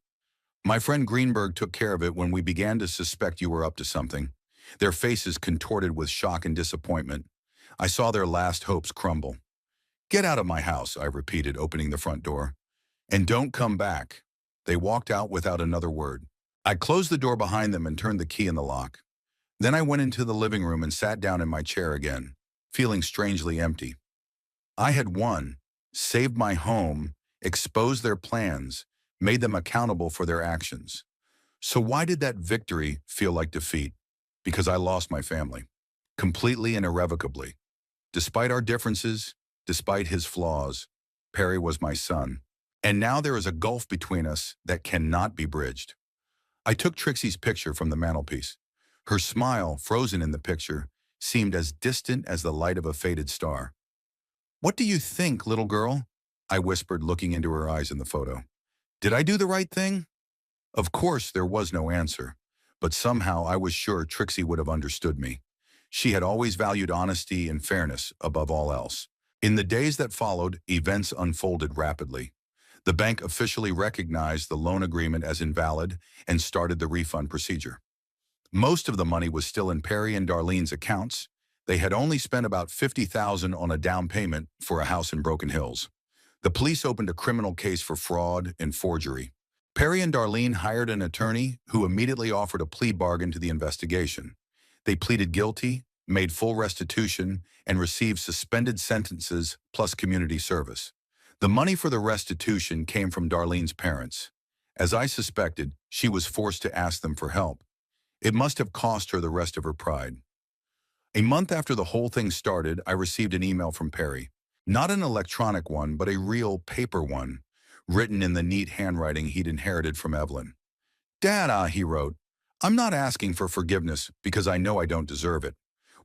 My friend Greenberg took care of it when we began to suspect you were up to something. Their faces contorted with shock and disappointment. I saw their last hopes crumble. Get out of my house, I repeated, opening the front door. And don't come back. They walked out without another word. I closed the door behind them and turned the key in the lock. Then I went into the living room and sat down in my chair again, feeling strangely empty. I had won, saved my home, exposed their plans, made them accountable for their actions. So why did that victory feel like defeat? Because I lost my family, completely and irrevocably. Despite our differences, despite his flaws, Perry was my son. And now there is a gulf between us that cannot be bridged. I took Trixie's picture from the mantelpiece. Her smile, frozen in the picture, seemed as distant as the light of a faded star. What do you think, little girl? I whispered, looking into her eyes in the photo. Did I do the right thing? Of course, there was no answer, but somehow I was sure Trixie would have understood me. She had always valued honesty and fairness above all else. In the days that followed, events unfolded rapidly. The bank officially recognized the loan agreement as invalid and started the refund procedure. Most of the money was still in Perry and Darlene's accounts. They had only spent about $50,000 on a down payment for a house in Broken Hills. The police opened a criminal case for fraud and forgery. Perry and Darlene hired an attorney who immediately offered a plea bargain to the investigation. They pleaded guilty, made full restitution, and received suspended sentences plus community service. The money for the restitution came from Darlene's parents. As I suspected, she was forced to ask them for help. It must have cost her the rest of her pride. A month after the whole thing started, I received an email from Perry. Not an electronic one, but a real paper one, written in the neat handwriting he'd inherited from Evelyn. Dad, he wrote, I'm not asking for forgiveness because I know I don't deserve it.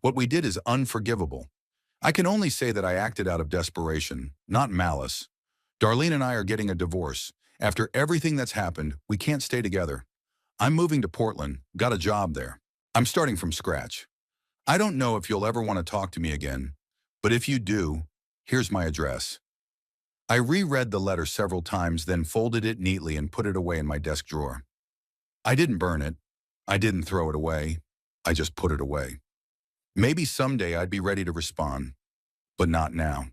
What we did is unforgivable. I can only say that I acted out of desperation, not malice. Darlene and I are getting a divorce. After everything that's happened, we can't stay together. I'm moving to Portland, got a job there. I'm starting from scratch. I don't know if you'll ever want to talk to me again, But if you do, here's my address. I reread the letter several times, then folded it neatly and put it away in my desk drawer. I didn't burn it. I didn't throw it away. I just put it away. Maybe someday I'd be ready to respond, but not now.